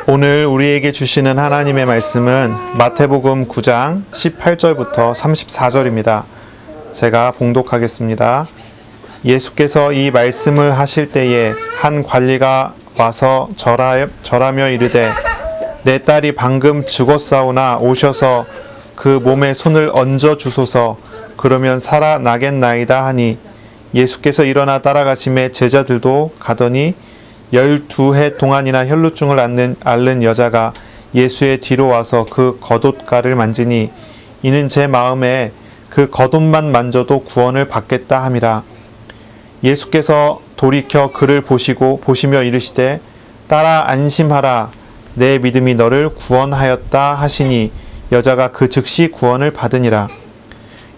오늘 우리에게 주시는 하나님의 말씀은 마태복음 9장 18절부터 34절입니다. 제가 봉독하겠습니다. 예수께서 이 말씀을 하실 때에 한 관리가 와서 절하며 이르되 내 딸이 방금 죽었사오나 오셔서 그 몸에 손을 얹어 주소서. 그러면 살아나겠나이다 하니 예수께서 일어나 따라가심에 제자들도 가더니 12해 동안이나 혈루증을 앓는 여자가 예수의 뒤로 와서 그 겉옷가를 만지니 이는 제 마음에 그 겉옷만 만져도 구원을 받겠다 함이라. 예수께서 돌이켜 그를 보시며 이르시되 딸아 안심하라 내 믿음이 너를 구원하였다 하시니 여자가 그 즉시 구원을 받으니라.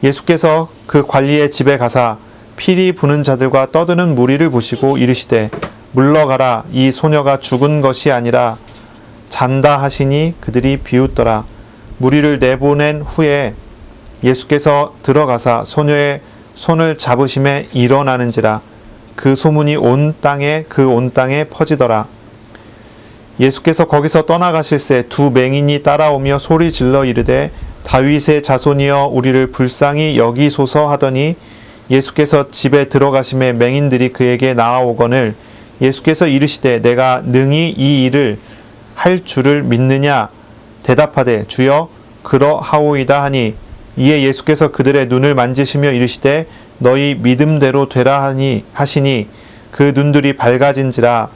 예수께서 그 관리의 집에 가사 피리 부는 자들과 떠드는 무리를 보시고 이르시되 물러가라 이 소녀가 죽은 것이 아니라 잔다 하시니 그들이 비웃더라. 무리를 내보낸 후에 예수께서 들어가사 소녀의 손을 잡으심에 일어나는지라. 그 소문이 온 땅에 퍼지더라. 예수께서 거기서 떠나가실새 두 맹인이 따라오며 소리 질러 이르되 다윗의 자손이여 우리를 불쌍히 여기소서 하더니 예수께서 집에 들어가심에 맹인들이 그에게 나아오거늘 예수께서 이르시되 내가 능히 이 일을 할 줄을 믿느냐 대답하되 주여 그러하오이다 하니 이에 예수께서 그들의 눈을 만지시며 이르시되 너희 믿음대로 되라 하시니 그 눈들이 밝아진지라.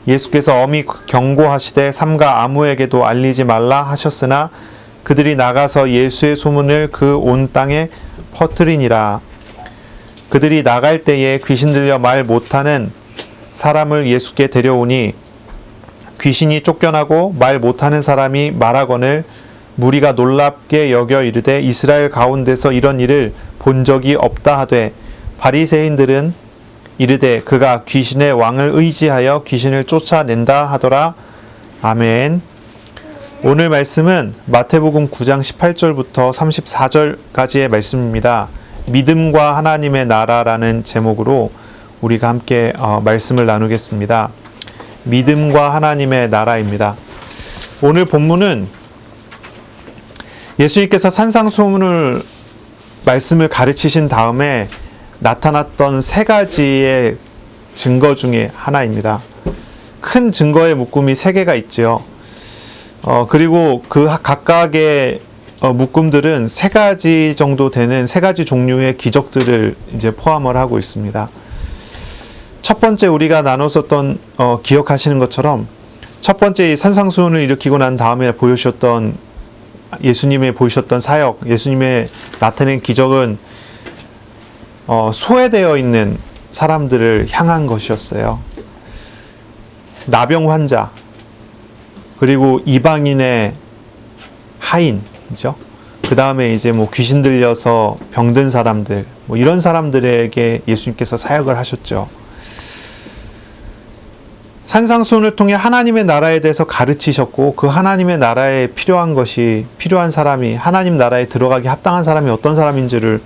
예수께서 엄히 경고하시되 삼가 아무에게도 알리지 말라 하셨으나 그들이 나가서 예수의 소문을 그 온 땅에 퍼뜨리니라. 그들이 나갈 때에 귀신 들려 말 못하는 사람을 예수께 데려오니 귀신이 쫓겨나고 말 못하는 사람이 말하거늘 무리가 놀랍게 여겨 이르되 이스라엘 가운데서 이런 일을 본 적이 없다 하되 바리새인들은 이르되 그가 귀신의 왕을 의지하여 귀신을 쫓아낸다 하더라. 아멘. 오늘 말씀은 마태복음 9장 18절부터 34절까지의 말씀입니다. 믿음과 하나님의 나라라는 제목으로 우리가 함께 말씀을 나누겠습니다. 믿음과 하나님의 나라입니다. 오늘 본문은 예수님께서 산상수훈을 말씀을 가르치신 다음에 나타났던 세 가지의 증거 중에 하나입니다. 큰 증거의 묶음이 세 개가 있죠. 그리고 그 각각의 묶음들은 세 가지 정도 되는 세 가지 종류의 기적들을 이제 포함을 하고 있습니다. 첫 번째 우리가 나눴었던 기억하시는 것처럼 첫 번째 산상수훈을 일으키고 난 다음에 예수님의 보이셨던 사역, 예수님의 나타낸 기적은 소외되어 있는 사람들을 향한 것이었어요. 나병 환자, 그리고 이방인의 하인이죠. 그 다음에 이제 귀신 들려서 병든 사람들, 이런 사람들에게 예수님께서 사역을 하셨죠. 산상수훈을 통해 하나님의 나라에 대해서 가르치셨고 그 하나님의 나라에 필요한 사람이 하나님 나라에 들어가기 합당한 사람이 어떤 사람인지를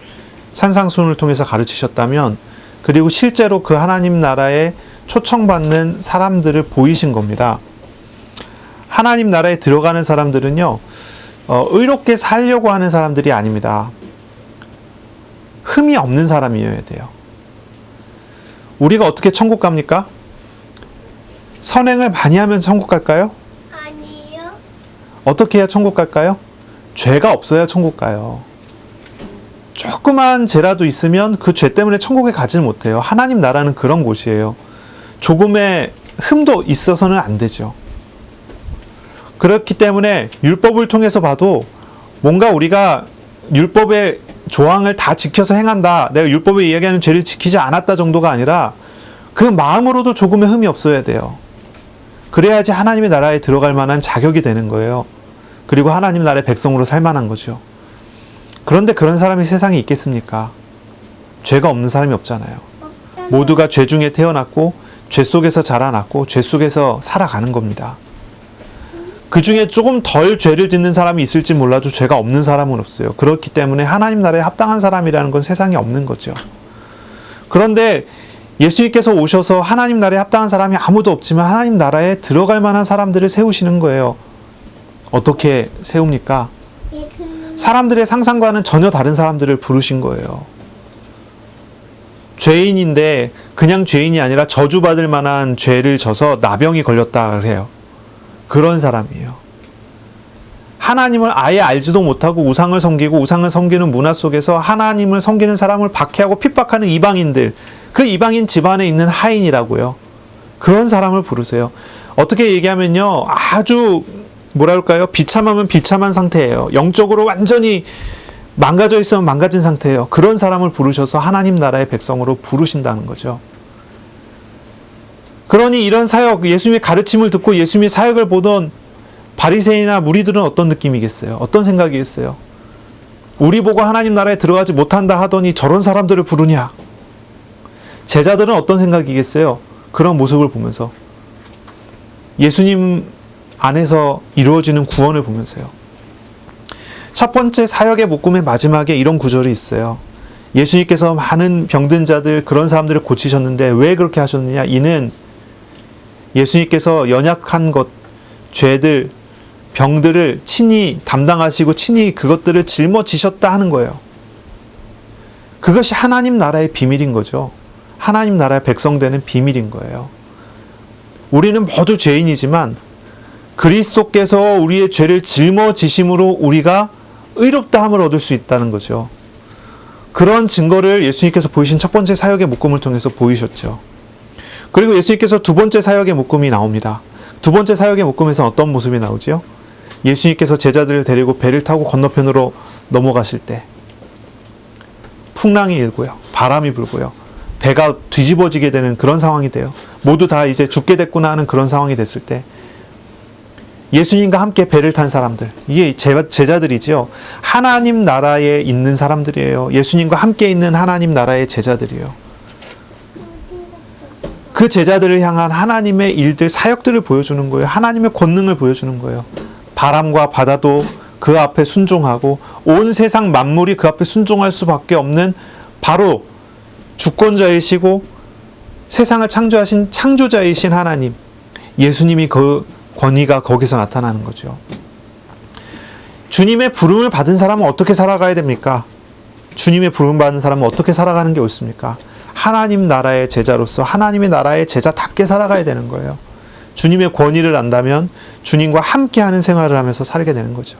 산상수훈을 통해서 가르치셨다면 그리고 실제로 그 하나님 나라에 초청받는 사람들을 보이신 겁니다. 하나님 나라에 들어가는 사람들은요, 의롭게 살려고 하는 사람들이 아닙니다. 흠이 없는 사람이어야 돼요. 우리가 어떻게 천국 갑니까? 선행을 많이 하면 천국 갈까요? 아니요. 어떻게 해야 천국 갈까요? 죄가 없어야 천국 가요. 조그만 죄라도 있으면 그 죄 때문에 천국에 가지는 못해요. 하나님 나라는 그런 곳이에요. 조금의 흠도 있어서는 안 되죠. 그렇기 때문에 율법을 통해서 봐도 뭔가 우리가 율법의 조항을 다 지켜서 행한다, 내가 율법에 이야기하는 죄를 지키지 않았다 정도가 아니라 그 마음으로도 조금의 흠이 없어야 돼요. 그래야지 하나님의 나라에 들어갈 만한 자격이 되는 거예요. 그리고 하나님 나라의 백성으로 살 만한 거죠. 그런데 그런 사람이 세상에 있겠습니까? 죄가 없는 사람이 없잖아요. 모두가 죄 중에 태어났고 죄 속에서 자라났고 죄 속에서 살아가는 겁니다. 그 중에 조금 덜 죄를 짓는 사람이 있을지 몰라도 죄가 없는 사람은 없어요. 그렇기 때문에 하나님 나라에 합당한 사람이라는 건 세상에 없는 거죠. 그런데 예수님께서 오셔서 하나님 나라에 합당한 사람이 아무도 없지만 하나님 나라에 들어갈 만한 사람들을 세우시는 거예요. 어떻게 세웁니까? 사람들의 상상과는 전혀 다른 사람들을 부르신 거예요. 죄인인데 그냥 죄인이 아니라 저주받을 만한 죄를 져서 나병이 걸렸다 그래요. 그런 사람이에요. 하나님을 아예 알지도 못하고 우상을 섬기고 우상을 섬기는 문화 속에서 하나님을 섬기는 사람을 박해하고 핍박하는 이방인들, 그 이방인 집안에 있는 하인이라고요. 그런 사람을 부르세요. 어떻게 얘기하면요, 아주 뭐랄까요, 비참하면 비참한 상태예요. 영적으로 완전히 망가져 있으면 망가진 상태예요. 그런 사람을 부르셔서 하나님 나라의 백성으로 부르신다는 거죠. 그러니 이런 사역, 예수님의 가르침을 듣고 예수님의 사역을 보던 바리새인이나 무리들은 어떤 느낌이겠어요? 어떤 생각이겠어요? 우리 보고 하나님 나라에 들어가지 못한다 하더니 저런 사람들을 부르냐? 제자들은 어떤 생각이겠어요? 그런 모습을 보면서, 예수님 안에서 이루어지는 구원을 보면서요. 첫 번째 사역의 묶음의 마지막에 이런 구절이 있어요. 예수님께서 많은 병든 자들, 그런 사람들을 고치셨는데 왜 그렇게 하셨느냐? 이는 예수님께서 연약한 것, 죄들, 병들을 친히 담당하시고 친히 그것들을 짊어지셨다 하는 거예요. 그것이 하나님 나라의 비밀인 거죠. 하나님 나라의 백성 되는 비밀인 거예요. 우리는 모두 죄인이지만 그리스도께서 우리의 죄를 짊어지심으로 우리가 의롭다함을 얻을 수 있다는 거죠. 그런 증거를 예수님께서 보이신 첫 번째 사역의 묶음을 통해서 보이셨죠. 그리고 예수님께서 두 번째 사역의 묶음이 나옵니다. 두 번째 사역의 묶음에서 어떤 모습이 나오지요? 예수님께서 제자들을 데리고 배를 타고 건너편으로 넘어가실 때 풍랑이 일고요, 바람이 불고요, 배가 뒤집어지게 되는 그런 상황이 돼요. 모두 다 이제 죽게 됐구나 하는 그런 상황이 됐을 때 예수님과 함께 배를 탄 사람들, 이게 제자들이지요. 하나님 나라에 있는 사람들이에요. 예수님과 함께 있는 하나님 나라의 제자들이에요. 그 제자들을 향한 하나님의 일들, 사역들을 보여주는 거예요. 하나님의 권능을 보여주는 거예요. 바람과 바다도 그 앞에 순종하고 온 세상 만물이 그 앞에 순종할 수밖에 없는 바로 주권자이시고 세상을 창조하신 창조자이신 하나님, 예수님이 그 권위가 거기서 나타나는 거죠. 주님의 부름을 받은 사람은 어떻게 살아가야 됩니까? 주님의 부름 받은 사람은 어떻게 살아가는 게 옳습니까? 하나님 나라의 제자로서 하나님의 나라의 제자답게 살아가야 되는 거예요. 주님의 권위를 안다면 주님과 함께하는 생활을 하면서 살게 되는 거죠.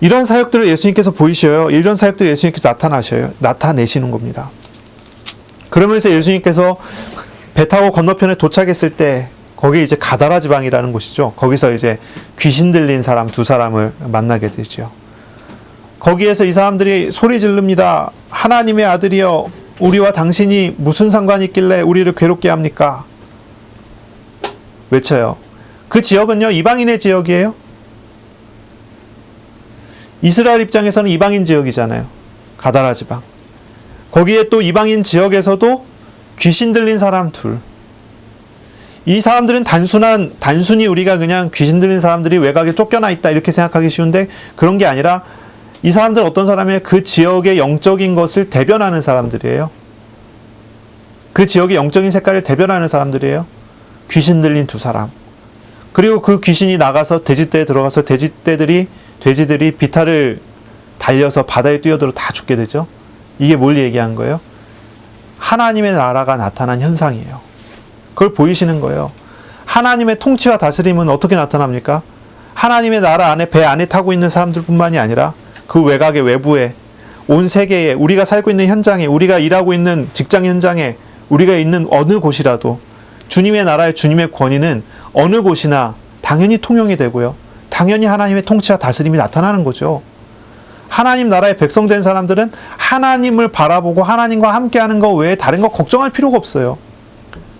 이런 사역들을 예수님께서 보이셔요. 이런 사역들을 예수님께서 나타내시는 겁니다. 그러면서 예수님께서 배 타고 건너편에 도착했을 때 거기 이제 가다라 지방이라는 곳이죠. 거기서 이제 귀신 들린 사람 두 사람을 만나게 되죠. 거기에서 이 사람들이 소리 지릅니다. 하나님의 아들이여, 우리와 당신이 무슨 상관이 있길래 우리를 괴롭게 합니까? 외쳐요. 그 지역은요, 이방인의 지역이에요. 이스라엘 입장에서는 이방인 지역이잖아요. 가다라 지방. 거기에 또 이방인 지역에서도 귀신 들린 사람 둘. 이 사람들은 단순히 우리가 그냥 귀신 들린 사람들이 외곽에 쫓겨나 있다 이렇게 생각하기 쉬운데 그런 게 아니라 이 사람들은 어떤 사람이에요? 그 지역의 영적인 것을 대변하는 사람들이에요. 그 지역의 영적인 색깔을 대변하는 사람들이에요. 귀신 들린 두 사람. 그리고 그 귀신이 나가서 돼지떼에 들어가서 돼지들이 비탈을 달려서 바다에 뛰어들어 다 죽게 되죠. 이게 뭘 얘기한 거예요? 하나님의 나라가 나타난 현상이에요. 그걸 보이시는 거예요. 하나님의 통치와 다스림은 어떻게 나타납니까? 하나님의 나라 안에 배 안에 타고 있는 사람들뿐만이 아니라 그 외곽의 외부에 온 세계에 우리가 살고 있는 현장에 우리가 일하고 있는 직장 현장에 우리가 있는 어느 곳이라도 주님의 나라의 주님의 권위는 어느 곳이나 당연히 통용이 되고요. 당연히 하나님의 통치와 다스림이 나타나는 거죠. 하나님 나라의 백성된 사람들은 하나님을 바라보고 하나님과 함께하는 것 외에 다른 거 걱정할 필요가 없어요.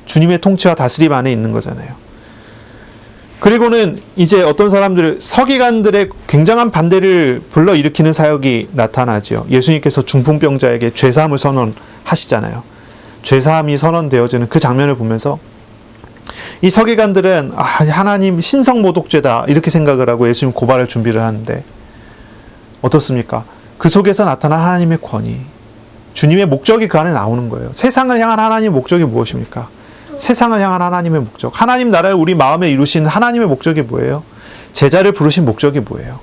주님의 통치와 다스림 안에 있는 거잖아요. 그리고는 이제 어떤 사람들, 서기관들의 굉장한 반대를 불러일으키는 사역이 나타나죠. 예수님께서 중풍병자에게 죄사함을 선언하시잖아요. 죄사함이 선언되어지는 그 장면을 보면서 이 서기관들은 하나님 신성모독죄다 이렇게 생각을 하고 예수님 고발할 준비를 하는데 어떻습니까? 그 속에서 나타난 하나님의 권위, 주님의 목적이 그 안에 나오는 거예요. 세상을 향한 하나님의 목적이 무엇입니까? 세상을 향한 하나님의 목적. 하나님 나라를 우리 마음에 이루신 하나님의 목적이 뭐예요? 제자를 부르신 목적이 뭐예요?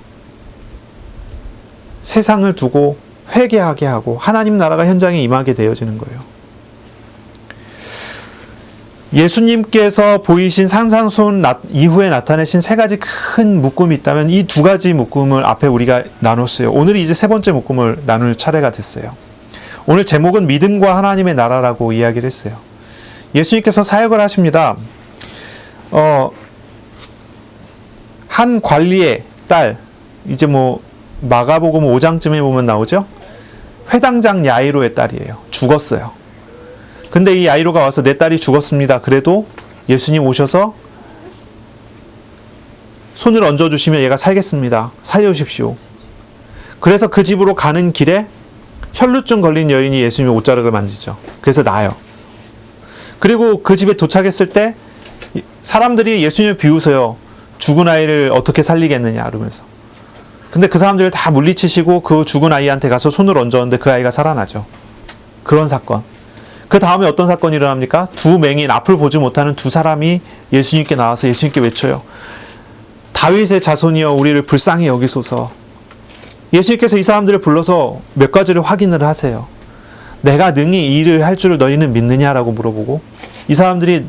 세상을 두고 회개하게 하고 하나님 나라가 현장에 임하게 되어지는 거예요. 예수님께서 보이신 산상수훈 이후에 나타내신 세 가지 큰 묶음이 있다면 이 두 가지 묶음을 앞에 우리가 나눴어요. 오늘이 이제 세 번째 묶음을 나눌 차례가 됐어요. 오늘 제목은 믿음과 하나님의 나라라고 이야기를 했어요. 예수님께서 사역을 하십니다. 한 관리의 딸, 이제 마가복음 5장쯤에 보면 나오죠? 회당장 야이로의 딸이에요. 죽었어요. 근데 이 야이로가 와서 내 딸이 죽었습니다. 그래도 예수님 오셔서 손을 얹어주시면 얘가 살겠습니다. 살려주십시오. 그래서 그 집으로 가는 길에 혈루증 걸린 여인이 예수님의 옷자락을 만지죠. 그래서 나아요. 그리고 그 집에 도착했을 때 사람들이 예수님을 비웃어요. 죽은 아이를 어떻게 살리겠느냐 그러면서. 근데 그 사람들을 다 물리치시고 그 죽은 아이한테 가서 손을 얹었는데 그 아이가 살아나죠. 그런 사건. 그 다음에 어떤 사건이 일어납니까? 두 맹인, 앞을 보지 못하는 두 사람이 예수님께 나와서 예수님께 외쳐요. 다윗의 자손이여 우리를 불쌍히 여기소서. 예수님께서 이 사람들을 불러서 몇 가지를 확인을 하세요. 내가 능히 이 일을 할 줄을 너희는 믿느냐라고 물어보고, 이 사람들이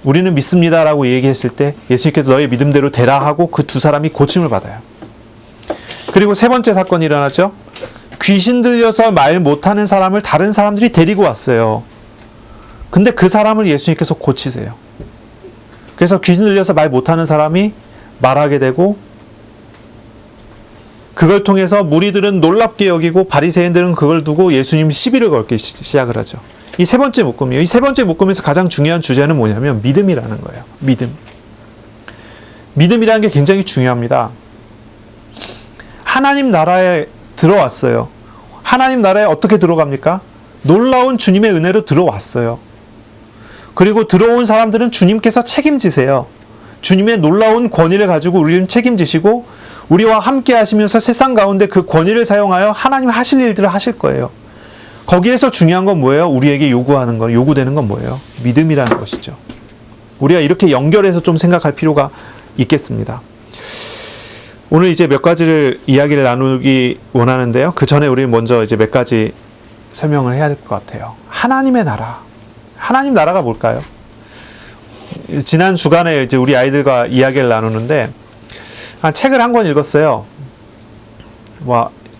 우리는 믿습니다라고 얘기했을 때 예수님께서 너희 믿음대로 되라 하고 그 두 사람이 고침을 받아요. 그리고 세 번째 사건이 일어나죠. 귀신 들려서 말 못하는 사람을 다른 사람들이 데리고 왔어요. 근데 그 사람을 예수님께서 고치세요. 그래서 귀신 들려서 말 못하는 사람이 말하게 되고, 그걸 통해서 무리들은 놀랍게 여기고 바리새인들은 그걸 두고 예수님 시비를 걸기 시작을 하죠. 이 세 번째 묶음이에요. 이 세 번째 묶음에서 가장 중요한 주제는 뭐냐면 믿음이라는 거예요. 믿음. 믿음이라는 게 굉장히 중요합니다. 하나님 나라에 들어왔어요. 하나님 나라에 어떻게 들어갑니까? 놀라운 주님의 은혜로 들어왔어요. 그리고 들어온 사람들은 주님께서 책임지세요. 주님의 놀라운 권위를 가지고 우리를 책임지시고 우리와 함께 하시면서 세상 가운데 그 권위를 사용하여 하나님 하실 일들을 하실 거예요. 거기에서 중요한 건 뭐예요? 우리에게 요구되는 건 뭐예요? 믿음이라는 것이죠. 우리가 이렇게 연결해서 좀 생각할 필요가 있겠습니다. 오늘 이제 몇 가지를 이야기를 나누기 원하는데요. 그 전에 우리는 먼저 이제 몇 가지 설명을 해야 될 것 같아요. 하나님의 나라. 하나님 나라가 뭘까요? 지난 주간에 이제 우리 아이들과 이야기를 나누는데, 책을 한 권 읽었어요.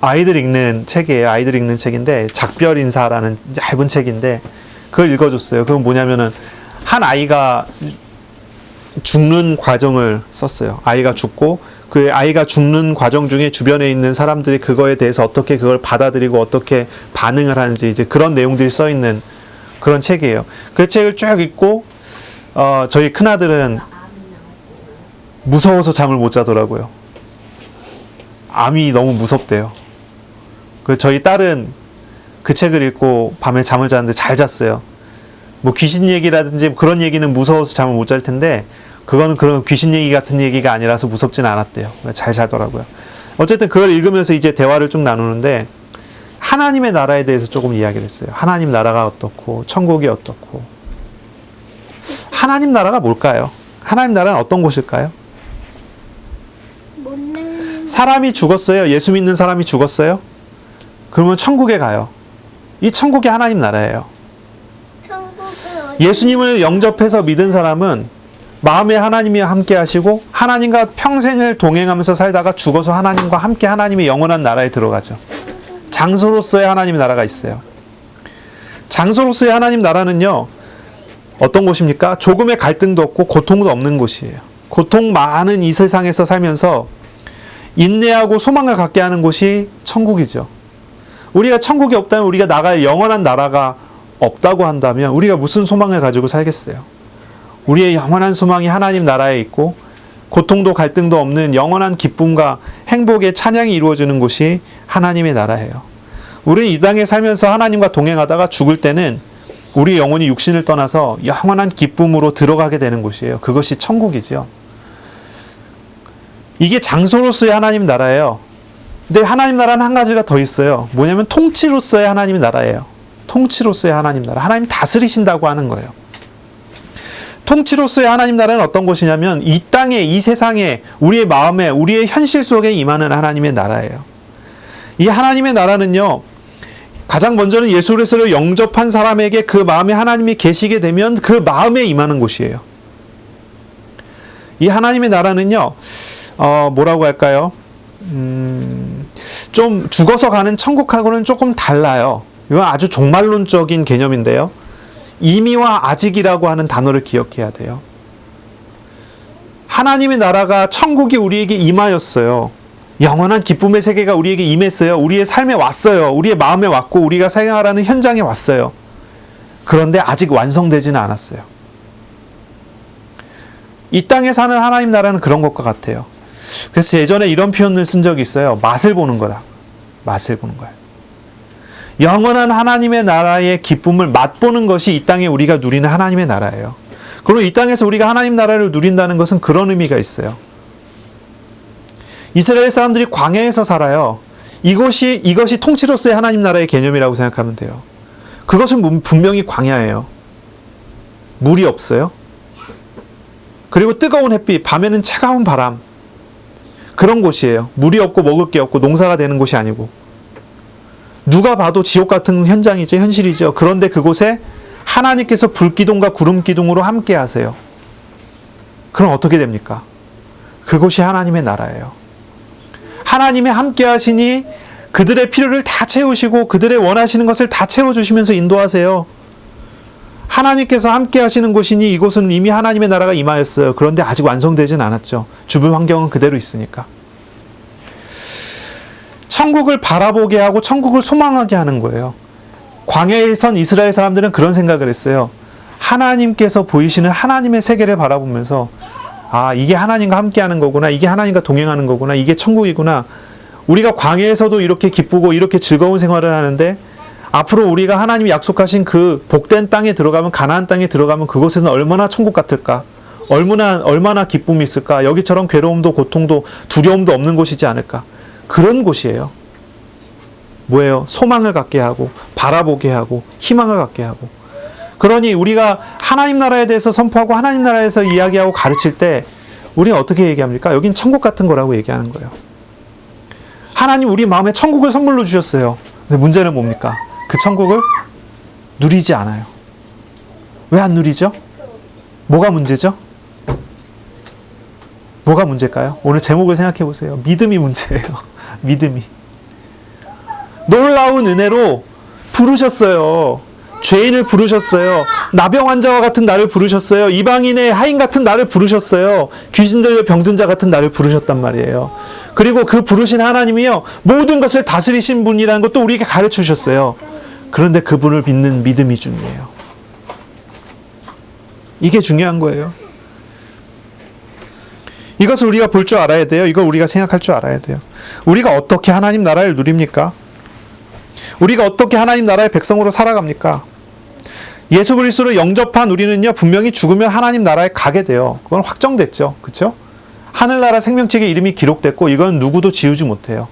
아이들 읽는 책이에요. 아이들 읽는 책인데, 작별인사라는 얇은 책인데, 그걸 읽어줬어요. 그건 뭐냐면은, 한 아이가 죽는 과정을 썼어요. 아이가 죽고, 그 아이가 죽는 과정 중에 주변에 있는 사람들이 그거에 대해서 어떻게 그걸 받아들이고 어떻게 반응을 하는지, 이제 그런 내용들이 써 있는 그런 책이에요. 그 책을 쭉 읽고, 저희 큰아들은 무서워서 잠을 못 자더라고요. 암이 너무 무섭대요. 저희 딸은 그 책을 읽고 밤에 잠을 자는데 잘 잤어요. 귀신 얘기라든지 그런 얘기는 무서워서 잠을 못 잘 텐데, 그거는 그런 귀신 얘기 같은 얘기가 아니라서 무섭진 않았대요. 잘 자더라고요. 어쨌든 그걸 읽으면서 이제 대화를 쭉 나누는데, 하나님의 나라에 대해서 조금 이야기를 했어요. 하나님 나라가 어떻고, 천국이 어떻고. 하나님 나라가 뭘까요? 하나님 나라는 어떤 곳일까요? 사람이 죽었어요. 예수 믿는 사람이 죽었어요. 그러면 천국에 가요. 이 천국이 하나님 나라예요. 예수님을 영접해서 믿은 사람은 마음에 하나님이 함께 하시고 하나님과 평생을 동행하면서 살다가 죽어서 하나님과 함께 하나님의 영원한 나라에 들어가죠. 장소로서의 하나님 나라가 있어요. 장소로서의 하나님 나라는요, 어떤 곳입니까? 조금의 갈등도 없고 고통도 없는 곳이에요. 고통 많은 이 세상에서 살면서 인내하고 소망을 갖게 하는 곳이 천국이죠. 우리가 천국이 없다면, 우리가 나갈 영원한 나라가 없다고 한다면 우리가 무슨 소망을 가지고 살겠어요? 우리의 영원한 소망이 하나님 나라에 있고 고통도 갈등도 없는 영원한 기쁨과 행복의 찬양이 이루어지는 곳이 하나님의 나라예요. 우리는 이 땅에 살면서 하나님과 동행하다가 죽을 때는 우리 영혼이 육신을 떠나서 영원한 기쁨으로 들어가게 되는 곳이에요. 그것이 천국이죠. 이게 장소로서의 하나님 나라예요. 근데 하나님 나라는 한 가지가 더 있어요. 뭐냐면 통치로서의 하나님 나라예요. 통치로서의 하나님 나라, 하나님 다스리신다고 하는 거예요. 통치로서의 하나님 나라는 어떤 것이냐면 이 땅에, 이 세상에, 우리의 마음에, 우리의 현실 속에 임하는 하나님의 나라예요. 이 하나님의 나라는요, 가장 먼저는 예수 그리스도를 영접한 사람에게 그 마음에 하나님이 계시게 되면 그 마음에 임하는 곳이에요. 이 하나님의 나라는요, 뭐라고 할까요? 좀 죽어서 가는 천국하고는 조금 달라요. 이건 아주 종말론적인 개념인데요. 이미와 아직이라고 하는 단어를 기억해야 돼요. 하나님의 나라가 천국이 우리에게 임하였어요. 영원한 기쁨의 세계가 우리에게 임했어요. 우리의 삶에 왔어요. 우리의 마음에 왔고 우리가 생활하는 현장에 왔어요. 그런데 아직 완성되지는 않았어요. 이 땅에 사는 하나님 나라는 그런 것과 같아요. 그래서 예전에 이런 표현을 쓴 적이 있어요. 맛을 보는 거다. 맛을 보는 거예요. 영원한 하나님의 나라의 기쁨을 맛보는 것이 이 땅에 우리가 누리는 하나님의 나라예요. 그리고 이 땅에서 우리가 하나님 나라를 누린다는 것은 그런 의미가 있어요. 이스라엘 사람들이 광야에서 살아요. 이것이 통치로서의 하나님 나라의 개념이라고 생각하면 돼요. 그것은 분명히 광야예요. 물이 없어요. 그리고 뜨거운 햇빛, 밤에는 차가운 바람. 그런 곳이에요. 물이 없고 먹을 게 없고 농사가 되는 곳이 아니고. 누가 봐도 지옥 같은 현장이죠. 현실이죠. 그런데 그곳에 하나님께서 불기둥과 구름기둥으로 함께 하세요. 그럼 어떻게 됩니까? 그곳이 하나님의 나라예요. 하나님이 함께 하시니 그들의 필요를 다 채우시고 그들의 원하시는 것을 다 채워주시면서 인도하세요. 하나님께서 함께 하시는 곳이니 이곳은 이미 하나님의 나라가 임하였어요. 그런데 아직 완성되진 않았죠. 주변 환경은 그대로 있으니까. 천국을 바라보게 하고 천국을 소망하게 하는 거예요. 광야에 선 이스라엘 사람들은 그런 생각을 했어요. 하나님께서 보이시는 하나님의 세계를 바라보면서 아, 이게 하나님과 함께하는 거구나. 이게 하나님과 동행하는 거구나. 이게 천국이구나. 우리가 광야에서도 이렇게 기쁘고 이렇게 즐거운 생활을 하는데 앞으로 우리가 하나님이 약속하신 그 복된 땅에 들어가면, 가나안 땅에 들어가면 그곳에는 얼마나 천국 같을까? 얼마나 기쁨이 있을까? 여기처럼 괴로움도 고통도 두려움도 없는 곳이지 않을까? 그런 곳이에요. 뭐예요? 소망을 갖게 하고 바라보게 하고 희망을 갖게 하고. 그러니 우리가 하나님 나라에 대해서 선포하고 하나님 나라에서 이야기하고 가르칠 때 우리는 어떻게 얘기합니까? 여긴 천국 같은 거라고 얘기하는 거예요. 하나님 우리 마음에 천국을 선물로 주셨어요. 근데 문제는 뭡니까? 그 천국을 누리지 않아요. 왜 안 누리죠? 뭐가 문제죠? 뭐가 문제일까요? 오늘 제목을 생각해 보세요. 믿음이 문제예요. 믿음이. 놀라운 은혜로 부르셨어요. 죄인을 부르셨어요. 나병 환자와 같은 나를 부르셨어요. 이방인의 하인 같은 나를 부르셨어요. 귀신 들려 병든 자 같은 나를 부르셨단 말이에요. 그리고 그 부르신 하나님이요, 모든 것을 다스리신 분이라는 것도 우리에게 가르쳐 주셨어요. 그런데 그분을 믿는 믿음이 중요해요. 이게 중요한 거예요. 이것을 우리가 볼 줄 알아야 돼요. 이걸 우리가 생각할 줄 알아야 돼요. 우리가 어떻게 하나님 나라를 누립니까? 우리가 어떻게 하나님 나라의 백성으로 살아갑니까? 예수 그리스도를 영접한 우리는요, 분명히 죽으면 하나님 나라에 가게 돼요. 그건 확정됐죠. 그렇죠? 하늘나라 생명책에 이름이 기록됐고 이건 누구도 지우지 못해요.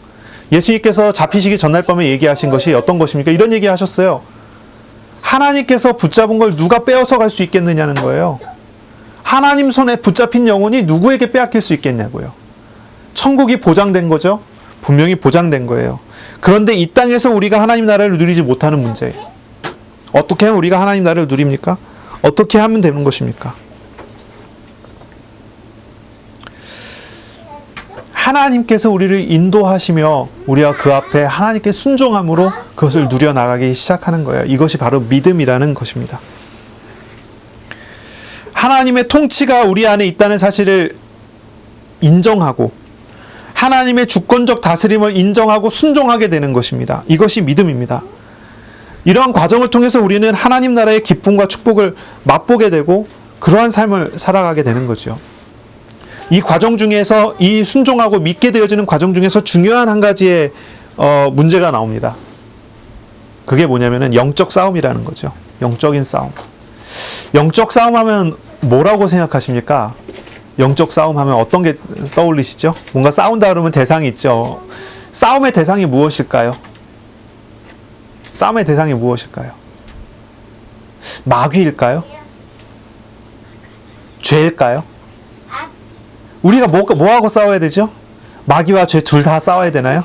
예수님께서 잡히시기 전날 밤에 얘기하신 것이 어떤 것입니까? 이런 얘기 하셨어요. 하나님께서 붙잡은 걸 누가 빼앗아 갈 수 있겠느냐는 거예요. 하나님 손에 붙잡힌 영혼이 누구에게 빼앗길 수 있겠냐고요. 천국이 보장된 거죠. 분명히 보장된 거예요. 그런데 이 땅에서 우리가 하나님 나라를 누리지 못하는 문제예요. 어떻게 하면 우리가 하나님 나라를 누립니까? 어떻게 하면 되는 것입니까? 하나님께서 우리를 인도하시며 우리가 그 앞에 하나님께 순종함으로 그것을 누려나가기 시작하는 거예요. 이것이 바로 믿음이라는 것입니다. 하나님의 통치가 우리 안에 있다는 사실을 인정하고 하나님의 주권적 다스림을 인정하고 순종하게 되는 것입니다. 이것이 믿음입니다. 이러한 과정을 통해서 우리는 하나님 나라의 기쁨과 축복을 맛보게 되고 그러한 삶을 살아가게 되는 거죠. 이 과정 중에서, 이 순종하고 믿게 되어지는 과정 중에서 중요한 한 가지의 문제가 나옵니다. 그게 뭐냐면은 영적 싸움이라는 거죠. 영적인 싸움. 영적 싸움 하면 뭐라고 생각하십니까? 영적 싸움 하면 어떤 게 떠올리시죠? 뭔가 싸운다 그러면 대상이 있죠. 싸움의 대상이 무엇일까요? 싸움의 대상이 무엇일까요? 마귀일까요? 죄일까요? 우리가 뭐하고 싸워야 되죠? 마귀와 죄 둘 다 싸워야 되나요?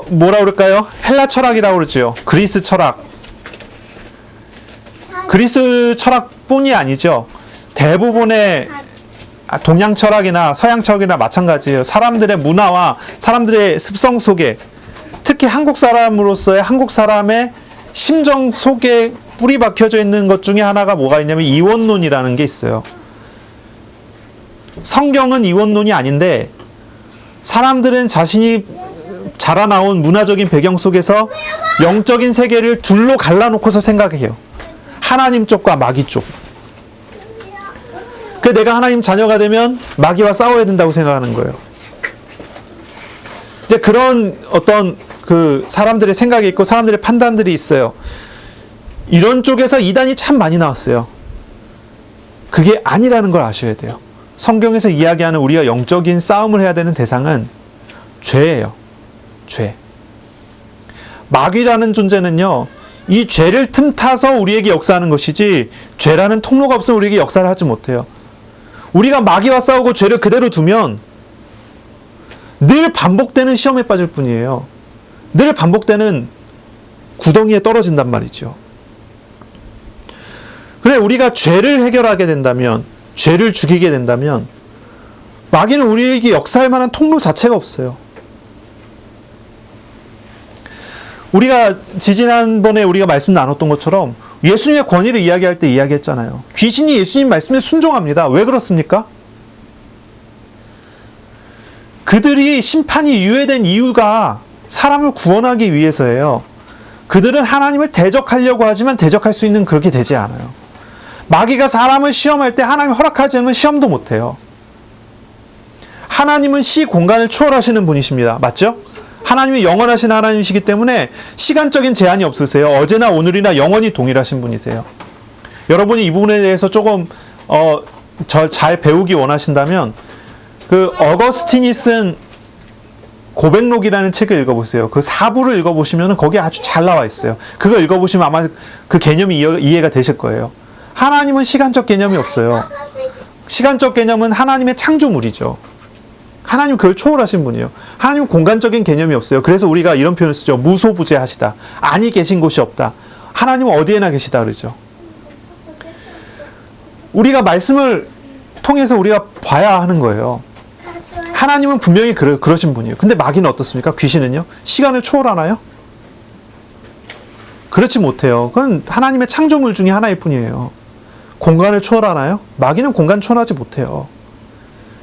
뭐라 그럴까요? 헬라 철학이라고 그러죠. 그리스 철학. 그리스 철학뿐이 아니죠. 대부분의 동양 철학이나 서양 철학이나 마찬가지예요. 사람들의 문화와 사람들의 습성 속에, 특히 한국 사람으로서의 한국 사람의 심정 속에 뿌리 박혀져 있는 것 중에 하나가 뭐가 있냐면 이원론이라는 게 있어요. 성경은 이원론이 아닌데 사람들은 자신이 자라나온 문화적인 배경 속에서 영적인 세계를 둘로 갈라놓고서 생각해요. 하나님 쪽과 마귀 쪽. 그래서 내가 하나님 자녀가 되면 마귀와 싸워야 된다고 생각하는 거예요. 이제 그런 어떤 그 사람들의 생각이 있고 사람들의 판단들이 있어요. 이런 쪽에서 이단이 참 많이 나왔어요. 그게 아니라는 걸 아셔야 돼요. 성경에서 이야기하는 우리가 영적인 싸움을 해야 되는 대상은 죄예요. 죄. 마귀라는 존재는요, 이 죄를 틈타서 우리에게 역사하는 것이지 죄라는 통로가 없으면 우리에게 역사를 하지 못해요. 우리가 마귀와 싸우고 죄를 그대로 두면 늘 반복되는 시험에 빠질 뿐이에요. 늘 반복되는 구덩이에 떨어진단 말이죠. 그래, 우리가 죄를 해결하게 된다면, 죄를 죽이게 된다면 마귀는 우리에게 역사할 만한 통로 자체가 없어요. 우리가 지지난번에 우리가 말씀 나눴던 것처럼 예수님의 권위를 이야기할 때 이야기했잖아요. 귀신이 예수님 말씀에 순종합니다. 왜 그렇습니까? 그들이 심판이 유예된 이유가 사람을 구원하기 위해서예요. 그들은 하나님을 대적하려고 하지만 대적할 수 있는 그렇게 되지 않아요. 마귀가 사람을 시험할 때 하나님이 허락하지 않으면 시험도 못해요. 하나님은 시 공간을 초월하시는 분이십니다. 맞죠? 하나님이 영원하신 하나님이시기 때문에 시간적인 제한이 없으세요. 어제나 오늘이나 영원히 동일하신 분이세요. 여러분이 이 부분에 대해서 조금 잘 배우기 원하신다면 그 어거스틴이 쓴 고백록이라는 책을 읽어보세요. 그 4부를 읽어보시면 거기에 아주 잘 나와 있어요. 그거 읽어보시면 아마 그 개념이 이해가 되실 거예요. 하나님은 시간적 개념이 없어요. 시간적 개념은 하나님의 창조물이죠. 하나님 그걸 초월하신 분이에요. 하나님은 공간적인 개념이 없어요. 그래서 우리가 이런 표현을 쓰죠. 무소부재하시다. 아니 계신 곳이 없다. 하나님은 어디에나 계시다 그러죠. 우리가 말씀을 통해서 우리가 봐야 하는 거예요. 하나님은 분명히 그러신 분이에요. 근데 마귀는 어떻습니까? 귀신은요? 시간을 초월하나요? 그렇지 못해요. 그건 하나님의 창조물 중에 하나일 뿐이에요. 공간을 초월하나요? 마귀는 공간 초월하지 못해요.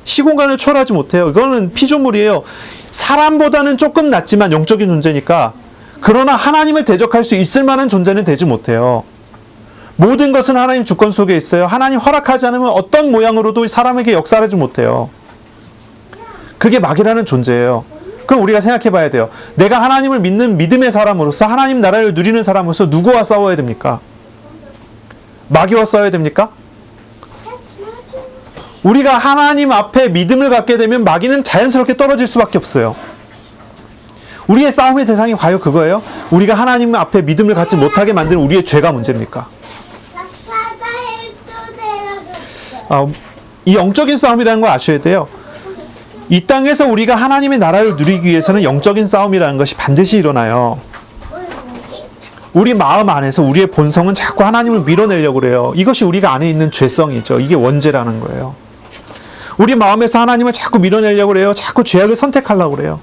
시공간을 초월하지 못해요. 이거는 피조물이에요. 사람보다는 조금 낫지만 영적인 존재니까. 그러나 하나님을 대적할 수 있을 만한 존재는 되지 못해요. 모든 것은 하나님 주권 속에 있어요. 하나님 허락하지 않으면 어떤 모양으로도 사람에게 역사하지 못해요. 그게 마귀라는 존재예요. 그럼 우리가 생각해 봐야 돼요. 내가 하나님을 믿는 믿음의 사람으로서, 하나님 나라를 누리는 사람으로서 누구와 싸워야 됩니까? 마귀와 싸워야 됩니까? 우리가 하나님 앞에 믿음을 갖게 되면 마귀는 자연스럽게 떨어질 수밖에 없어요. 우리의 싸움의 대상이 과연 그거예요? 우리가 하나님 앞에 믿음을 갖지 못하게 만드는 우리의 죄가 문제입니까? 이 영적인 싸움이라는 걸 아셔야 돼요. 이 땅에서 우리가 하나님의 나라를 누리기 위해서는 영적인 싸움이라는 것이 반드시 일어나요. 우리 마음 안에서 우리의 본성은 자꾸 하나님을 밀어내려고 그래요. 이것이 우리가 안에 있는 죄성이죠. 이게 원죄라는 거예요. 우리 마음에서 하나님을 자꾸 밀어내려고 그래요. 자꾸 죄악을 선택하려고 그래요.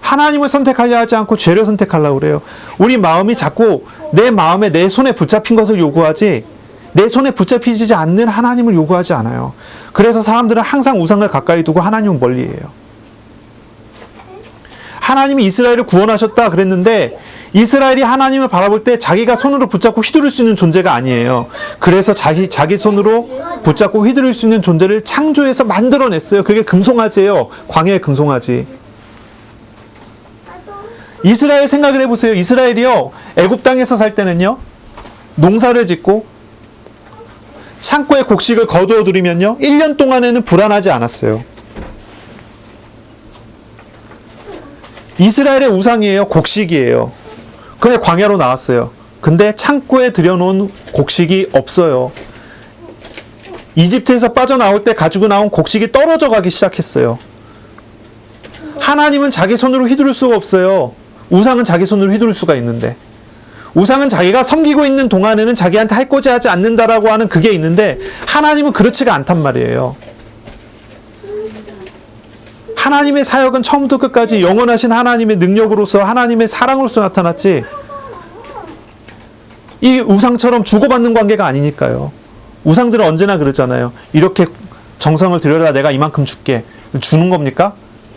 하나님을 선택하려 하지 않고 죄를 선택하려고 그래요. 우리 마음이 자꾸 내 마음에 내 손에 붙잡힌 것을 요구하지 내 손에 붙잡히지 않는 하나님을 요구하지 않아요. 그래서 사람들은 항상 우상을 가까이 두고 하나님은 멀리해요. 하나님이 이스라엘을 구원하셨다 그랬는데 이스라엘이 하나님을 바라볼 때 자기가 손으로 붙잡고 휘두를 수 있는 존재가 아니에요. 그래서 자기 손으로 붙잡고 휘두를 수 있는 존재를 창조해서 만들어냈어요. 그게 금송아지예요. 광야의 금송아지. 이스라엘 생각을 해보세요. 이스라엘이요, 애굽 땅에서 살 때는요, 농사를 짓고 창고에 곡식을 거두어 들이면요 1년 동안에는 불안하지 않았어요. 이스라엘의 우상이에요. 곡식이에요. 그래 광야로 나왔어요. 근데 창고에 들여놓은 곡식이 없어요. 이집트에서 빠져나올 때 가지고 나온 곡식이 떨어져 가기 시작했어요. 하나님은 자기 손으로 휘두를 수가 없어요. 우상은 자기 손으로 휘두를 수가 있는데, 우상은 자기가 섬기고 있는 동안에는 자기한테 해코지 하지 않는다라고 하는 그게 있는데, 하나님은 그렇지가 않단 말이에요. 하나님의 사역은 처음부터 끝까지 영원하신 하나님의 능력으로서, 하나님의 사랑으로서 나타났지, 이 우상처럼 주고받는 관계가 아니니까요. 우상들은 언제나 그러잖아요. 이렇게 정성을 들여라 내가 이만큼 줄게. 주는 겁니까?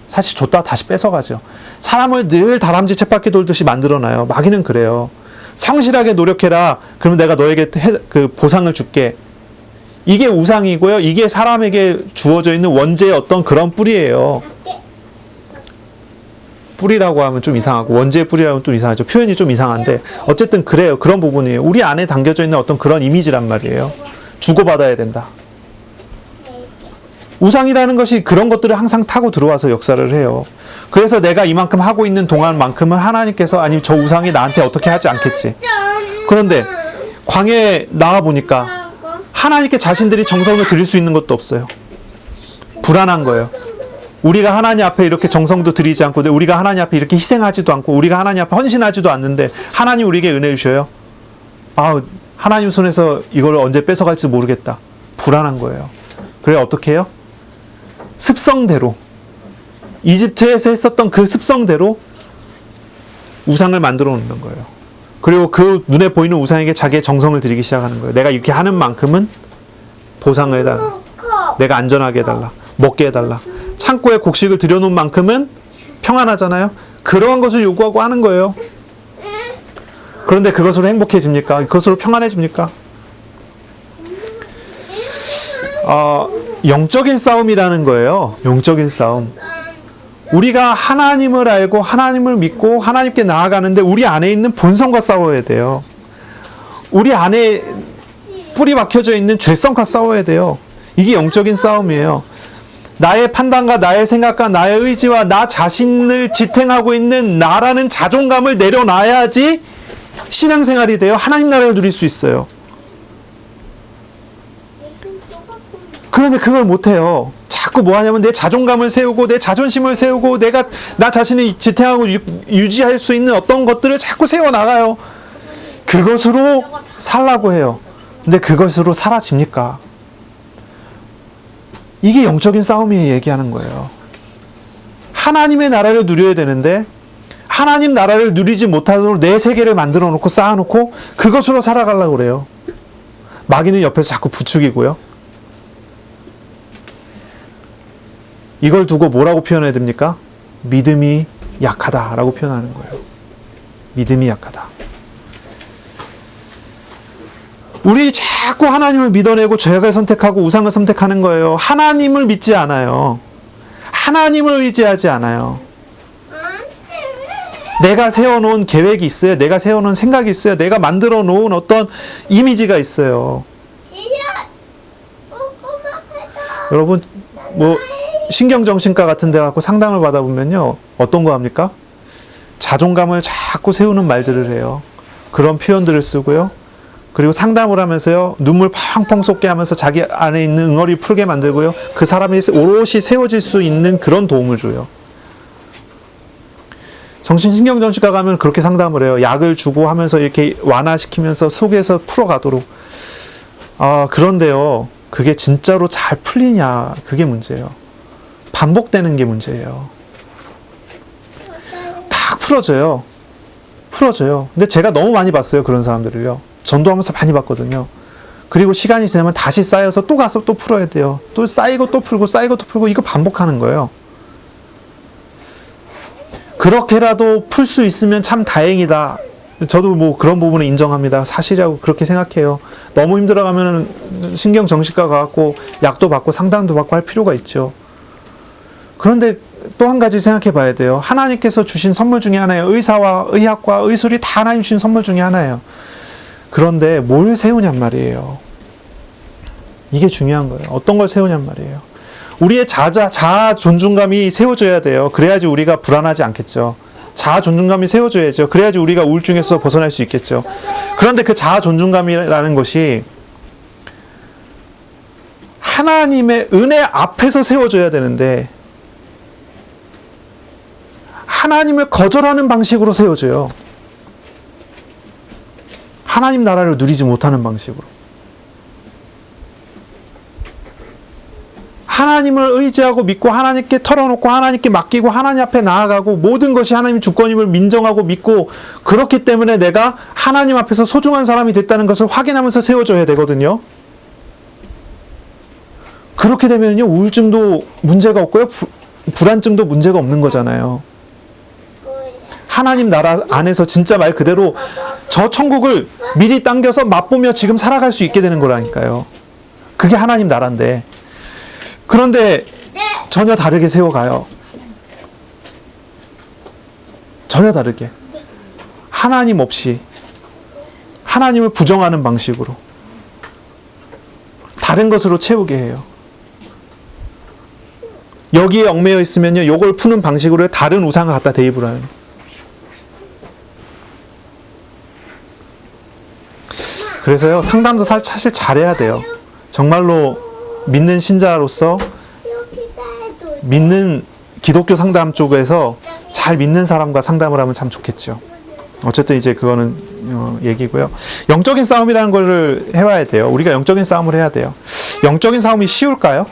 사실 줬다가 다시 뺏어가죠. 사람을 늘 다람쥐 쳇바퀴 돌듯이 만들어놔요. 마귀는 그래요. 성실하게 노력해라. 그러면 내가 너에게 그 보상을 줄게. 이게 우상이고요. 이게 사람에게 주어져 있는 원죄의 어떤 그런 뿌리예요. 뿌리라고 하면 좀 이상하고 원죄의 뿌리라고 하면 좀 이상하죠. 표현이 좀 이상한데 어쨌든 그래요. 그런 부분이에요. 우리 안에 담겨져 있는 어떤 그런 이미지란 말이에요. 주고받아야 된다. 우상이라는 것이 그런 것들을 항상 타고 들어와서 역사를 해요. 그래서 내가 이만큼 하고 있는 동안만큼은 하나님께서 아니 저 우상이 나한테 어떻게 하지 않겠지. 그런데 광야에 나와보니까 하나님께 자신들이 정성을 들일 수 있는 것도 없어요. 불안한 거예요. 우리가 하나님 앞에 이렇게 정성도 들이지 않고 우리가 하나님 앞에 이렇게 희생하지도 않고 우리가 하나님 앞에 헌신하지도 않는데 하나님 우리에게 은혜 주셔요? 하나님 손에서 이걸 언제 뺏어갈지 모르겠다. 불안한 거예요. 그래 어떻게 해요? 습성대로 이집트에서 했었던 그 습성대로 우상을 만들어 놓는 거예요. 그리고 그 눈에 보이는 우상에게 자기의 정성을 들이기 시작하는 거예요. 내가 이렇게 하는 만큼은 보상을 해달라. 내가 안전하게 해달라. 먹게 해달라. 창고에 곡식을 들여놓은 만큼은 평안하잖아요. 그러한 것을 요구하고 하는 거예요. 그런데 그것으로 행복해집니까? 그것으로 평안해집니까? 영적인 싸움이라는 거예요. 영적인 싸움. 우리가 하나님을 알고 하나님을 믿고 하나님께 나아가는데 우리 안에 있는 본성과 싸워야 돼요. 우리 안에 뿌리 박혀져 있는 죄성과 싸워야 돼요. 이게 영적인 싸움이에요. 나의 판단과 나의 생각과 나의 의지와 나 자신을 지탱하고 있는 나라는 자존감을 내려놔야지 신앙생활이 돼요. 하나님 나라를 누릴 수 있어요. 그런데 그걸 못해요. 자꾸 뭐 하냐면 내 자존감을 세우고 내 자존심을 세우고 내가 나 자신을 지탱하고 유지할 수 있는 어떤 것들을 자꾸 세워나가요. 그것으로 살라고 해요. 근데 그것으로 사라집니까? 이게 영적인 싸움이 얘기하는 거예요. 하나님의 나라를 누려야 되는데 하나님 나라를 누리지 못하도록 내 세계를 만들어 놓고 쌓아놓고 그것으로 살아가려고 그래요. 마귀는 옆에서 자꾸 부추기고요. 이걸 두고 뭐라고 표현해야 됩니까? 믿음이 약하다라고 표현하는 거예요. 믿음이 약하다. 우리 자꾸 하나님을 믿어내고 죄악을 선택하고 우상을 선택하는 거예요. 하나님을 믿지 않아요. 하나님을 의지하지 않아요. 내가 세워놓은 계획이 있어요. 내가 세워놓은 생각이 있어요. 내가 만들어 놓은 어떤 이미지가 있어요. 여러분 신경정신과 같은 데 갖고 상담을 받아보면요. 어떤 거 합니까? 자존감을 자꾸 세우는 말들을 해요. 그런 표현들을 쓰고요. 그리고 상담을 하면서요. 눈물 펑펑 쏟게 하면서 자기 안에 있는 응어리 풀게 만들고요. 그 사람이 오롯이 세워질 수 있는 그런 도움을 줘요. 정신신경정신과 가면 그렇게 상담을 해요. 약을 주고 하면서 이렇게 완화시키면서 속에서 풀어가도록. 그런데요. 그게 진짜로 잘 풀리냐. 그게 문제예요. 반복되는 게 문제예요. 막 풀어져요. 근데 제가 너무 많이 봤어요. 그런 사람들을요. 전도하면서 많이 봤거든요. 그리고 시간이 지나면 다시 쌓여서 또 가서 또 풀어야 돼요. 또 쌓이고 또 풀고 쌓이고 또 풀고 이거 반복하는 거예요. 그렇게라도 풀 수 있으면 참 다행이다. 저도 뭐 그런 부분은 인정합니다. 사실이라고 그렇게 생각해요. 너무 힘들어가면 신경정신과 가고 약도 받고 상담도 받고 할 필요가 있죠. 그런데 또 한 가지 생각해 봐야 돼요. 하나님께서 주신 선물 중에 하나예요. 의사와 의학과 의술이 다 하나님 주신 선물 중에 하나예요. 그런데 뭘 세우냔 말이에요. 이게 중요한 거예요. 어떤 걸 세우냔 말이에요. 우리의 자아 존중감이 세워져야 돼요. 그래야지 우리가 불안하지 않겠죠. 자아 존중감이 세워져야죠. 그래야지 우리가 우울증에서 벗어날 수 있겠죠. 그런데 그 자아 존중감이라는 것이 하나님의 은혜 앞에서 세워져야 되는데 하나님을 거절하는 방식으로 세워져요. 하나님 나라를 누리지 못하는 방식으로. 하나님을 의지하고 믿고 하나님께 털어놓고 하나님께 맡기고 하나님 앞에 나아가고 모든 것이 하나님 주권임을 민정하고 믿고 그렇기 때문에 내가 하나님 앞에서 소중한 사람이 됐다는 것을 확인하면서 세워져야 되거든요. 그렇게 되면요 우울증도 문제가 없고요 불안증도 문제가 없는 거잖아요. 하나님 나라 안에서 진짜 말 그대로 저 천국을 미리 당겨서 맛보며 지금 살아갈 수 있게 되는 거라니까요. 그게 하나님 나라인데. 그런데 전혀 다르게 세워가요. 전혀 다르게. 하나님 없이 하나님을 부정하는 방식으로 다른 것으로 채우게 해요. 여기에 얽매여 있으면요 요걸 푸는 방식으로 다른 우상을 갖다 대입을 해요. 그래서요 상담도 사실 잘해야 돼요. 정말로 믿는 신자로서 믿는 기독교 상담 쪽에서 잘 믿는 사람과 상담을 하면 참 좋겠죠. 어쨌든 이제 그거는 얘기고요. 영적인 싸움이라는 거를 해와야 돼요. 우리가 영적인 싸움을 해야 돼요. 영적인 싸움이 쉬울까요?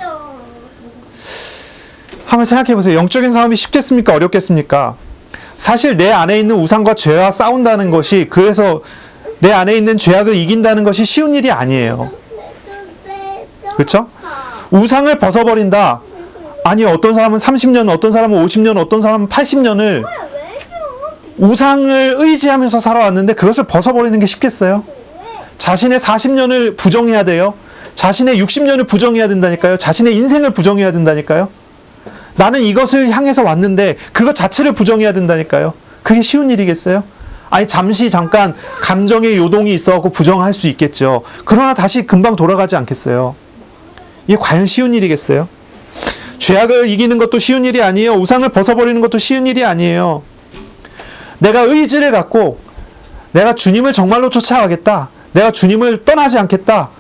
한번 생각해 보세요. 영적인 싸움이 쉽겠습니까? 어렵겠습니까? 사실 내 안에 있는 우상과 죄와 싸운다는 것이 그래서 내 안에 있는 죄악을 이긴다는 것이 쉬운 일이 아니에요. 그렇죠? 우상을 벗어버린다. 아니 어떤 사람은 30년, 어떤 사람은 50년, 어떤 사람은 80년을 우상을 의지하면서 살아왔는데 그것을 벗어버리는 게 쉽겠어요? 자신의 40년을 부정해야 돼요. 자신의 60년을 부정해야 된다니까요. 자신의 인생을 부정해야 된다니까요. 나는 이것을 향해서 왔는데 그것 자체를 부정해야 된다니까요. 그게 쉬운 일이겠어요? 아니 잠시 잠깐 감정의 요동이 있어서 부정할 수 있겠죠. 그러나 다시 금방 돌아가지 않겠어요? 이게 과연 쉬운 일이겠어요? 죄악을 이기는 것도 쉬운 일이 아니에요. 우상을 벗어버리는 것도 쉬운 일이 아니에요. 내가 의지를 갖고 내가 주님을 정말로 쫓아가겠다. 내가 주님을 떠나지 않겠다.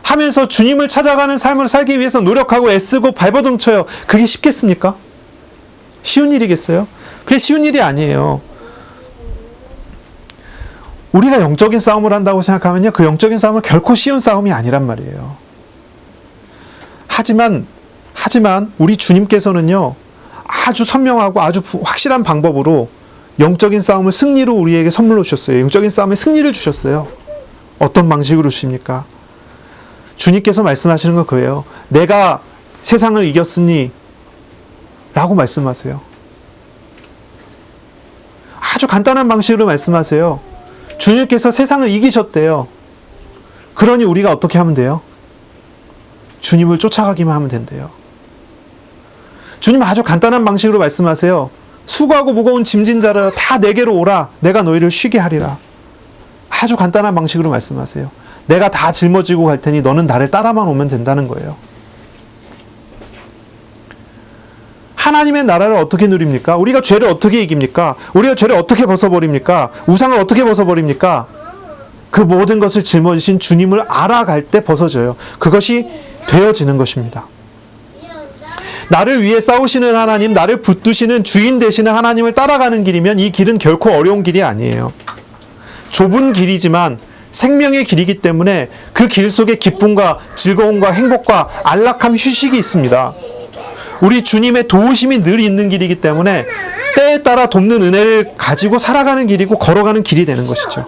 하면서 주님을 찾아가는 삶을 살기 위해서 노력하고 애쓰고 발버둥 쳐요. 그게 쉽겠습니까? 쉬운 일이겠어요? 그게 쉬운 일이 아니에요. 우리가 영적인 싸움을 한다고 생각하면요. 그 영적인 싸움은 결코 쉬운 싸움이 아니란 말이에요. 하지만 우리 주님께서는요. 아주 선명하고 아주 확실한 방법으로 영적인 싸움을 승리로 우리에게 선물로 주셨어요. 영적인 싸움에 승리를 주셨어요. 어떤 방식으로 주십니까? 주님께서 말씀하시는 건 그래요. 내가 세상을 이겼으니 라고 말씀하세요. 아주 간단한 방식으로 말씀하세요. 주님께서 세상을 이기셨대요. 그러니 우리가 어떻게 하면 돼요? 주님을 쫓아가기만 하면 된대요. 주님 아주 간단한 방식으로 말씀하세요. 수고하고 무거운 짐진 자라 다 내게로 오라. 내가 너희를 쉬게 하리라. 아주 간단한 방식으로 말씀하세요. 내가 다 짊어지고 갈 테니 너는 나를 따라만 오면 된다는 거예요. 하나님의 나라를 어떻게 누립니까? 우리가 죄를 어떻게 이깁니까? 우리가 죄를 어떻게 벗어버립니까? 우상을 어떻게 벗어버립니까? 그 모든 것을 짊어지신 주님을 알아갈 때 벗어져요. 그것이 되어지는 것입니다. 나를 위해 싸우시는 하나님, 나를 붙드시는 주인 되시는 하나님을 따라가는 길이면 이 길은 결코 어려운 길이 아니에요. 좁은 길이지만 생명의 길이기 때문에 그 길 속에 기쁨과 즐거움과 행복과 안락함, 휴식이 있습니다. 우리 주님의 도우심이 늘 있는 길이기 때문에 때에 따라 돕는 은혜를 가지고 살아가는 길이고 걸어가는 길이 되는 것이죠.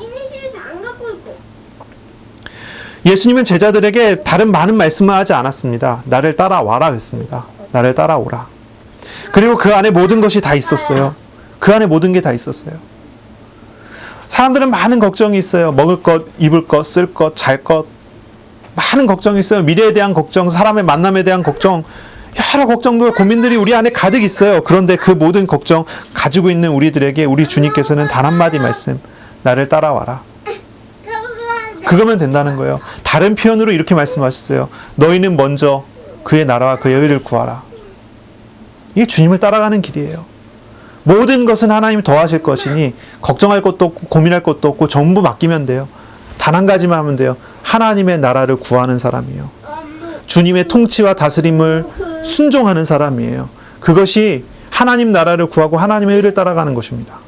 예수님은 제자들에게 다른 많은 말씀을 하지 않았습니다. 나를 따라와라 했습니다. 나를 따라오라. 그리고 그 안에 모든 것이 다 있었어요. 그 안에 모든 게 다 있었어요. 사람들은 많은 걱정이 있어요. 먹을 것, 입을 것, 쓸 것, 잘 것. 많은 걱정이 있어요. 미래에 대한 걱정, 사람의 만남에 대한 걱정, 여러 걱정들, 고민들이 우리 안에 가득 있어요. 그런데 그 모든 걱정 가지고 있는 우리들에게 우리 주님께서는 단 한마디 말씀, 나를 따라와라. 그거면 된다는 거예요. 다른 표현으로 이렇게 말씀하셨어요. 너희는 먼저 그의 나라와 그의 의를 구하라. 이게 주님을 따라가는 길이에요. 모든 것은 하나님이 더하실 것이니 걱정할 것도 없고 고민할 것도 없고 전부 맡기면 돼요. 단 한 가지만 하면 돼요. 하나님의 나라를 구하는 사람이에요. 주님의 통치와 다스림을 순종하는 사람이에요. 그것이 하나님 나라를 구하고 하나님의 의를 따라가는 것입니다.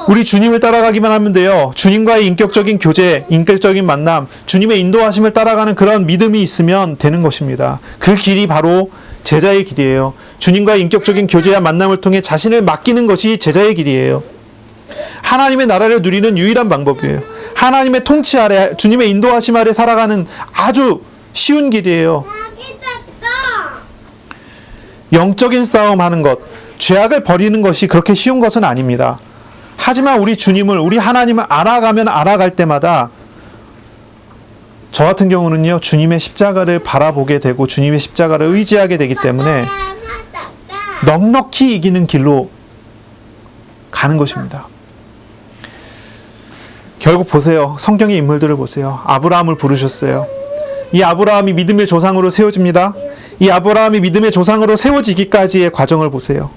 우리 주님을 따라가기만 하면 돼요. 주님과의 인격적인 교제, 인격적인 만남, 주님의 인도하심을 따라가는 그런 믿음이 있으면 되는 것입니다. 그 길이 바로 제자의 길이에요. 주님과의 인격적인 교제와 만남을 통해 자신을 맡기는 것이 제자의 길이에요. 하나님의 나라를 누리는 유일한 방법이에요. 하나님의 통치 아래, 주님의 인도하심 아래 살아가는 아주 쉬운 길이에요. 영적인 싸움 하는 것, 죄악을 버리는 것이 그렇게 쉬운 것은 아닙니다. 하지만 우리 주님을, 우리 하나님을 알아가면 알아갈 때마다 저 같은 경우는요, 주님의 십자가를 바라보게 되고 주님의 십자가를 의지하게 되기 때문에 넉넉히 이기는 길로 가는 것입니다. 결국 보세요. 성경의 인물들을 보세요. 아브라함을 부르셨어요. 이 아브라함이 믿음의 조상으로 세워집니다. 이 아브라함이 믿음의 조상으로 세워지기까지의 과정을 보세요.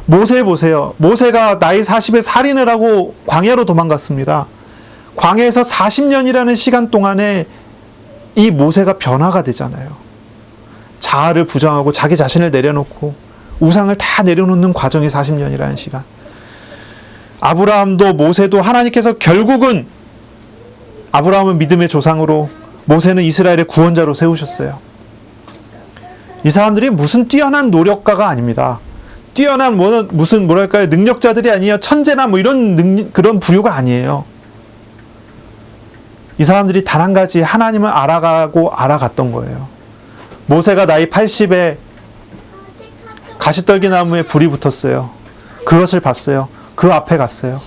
모세를 보세요. 모세가 나이 40에 살인을 하고 광야로 도망갔습니다. 광야에서 40년이라는 시간 동안에 이 모세가 변화가 되잖아요. 자아를 부정하고 자기 자신을 내려놓고 우상을 다 내려놓는 과정이 40년이라는 시간. 아브라함도 모세도 하나님께서 결국은 아브라함은 믿음의 조상으로, 모세는 이스라엘의 구원자로 세우셨어요. 이 사람들이 무슨 뛰어난 노력가가 아닙니다. 뛰어난 무슨 뭐랄까요, 능력자들이 아니에요. 천재나 뭐 이런 그런 부류가 아니에요. 이 사람들이 단 한 가지 하나님을 알아가고 알아갔던 거예요. 모세가 나이 80에 가시떨기 나무에 불이 붙었어요. 그것을 봤어요. 그 앞에 갔어요.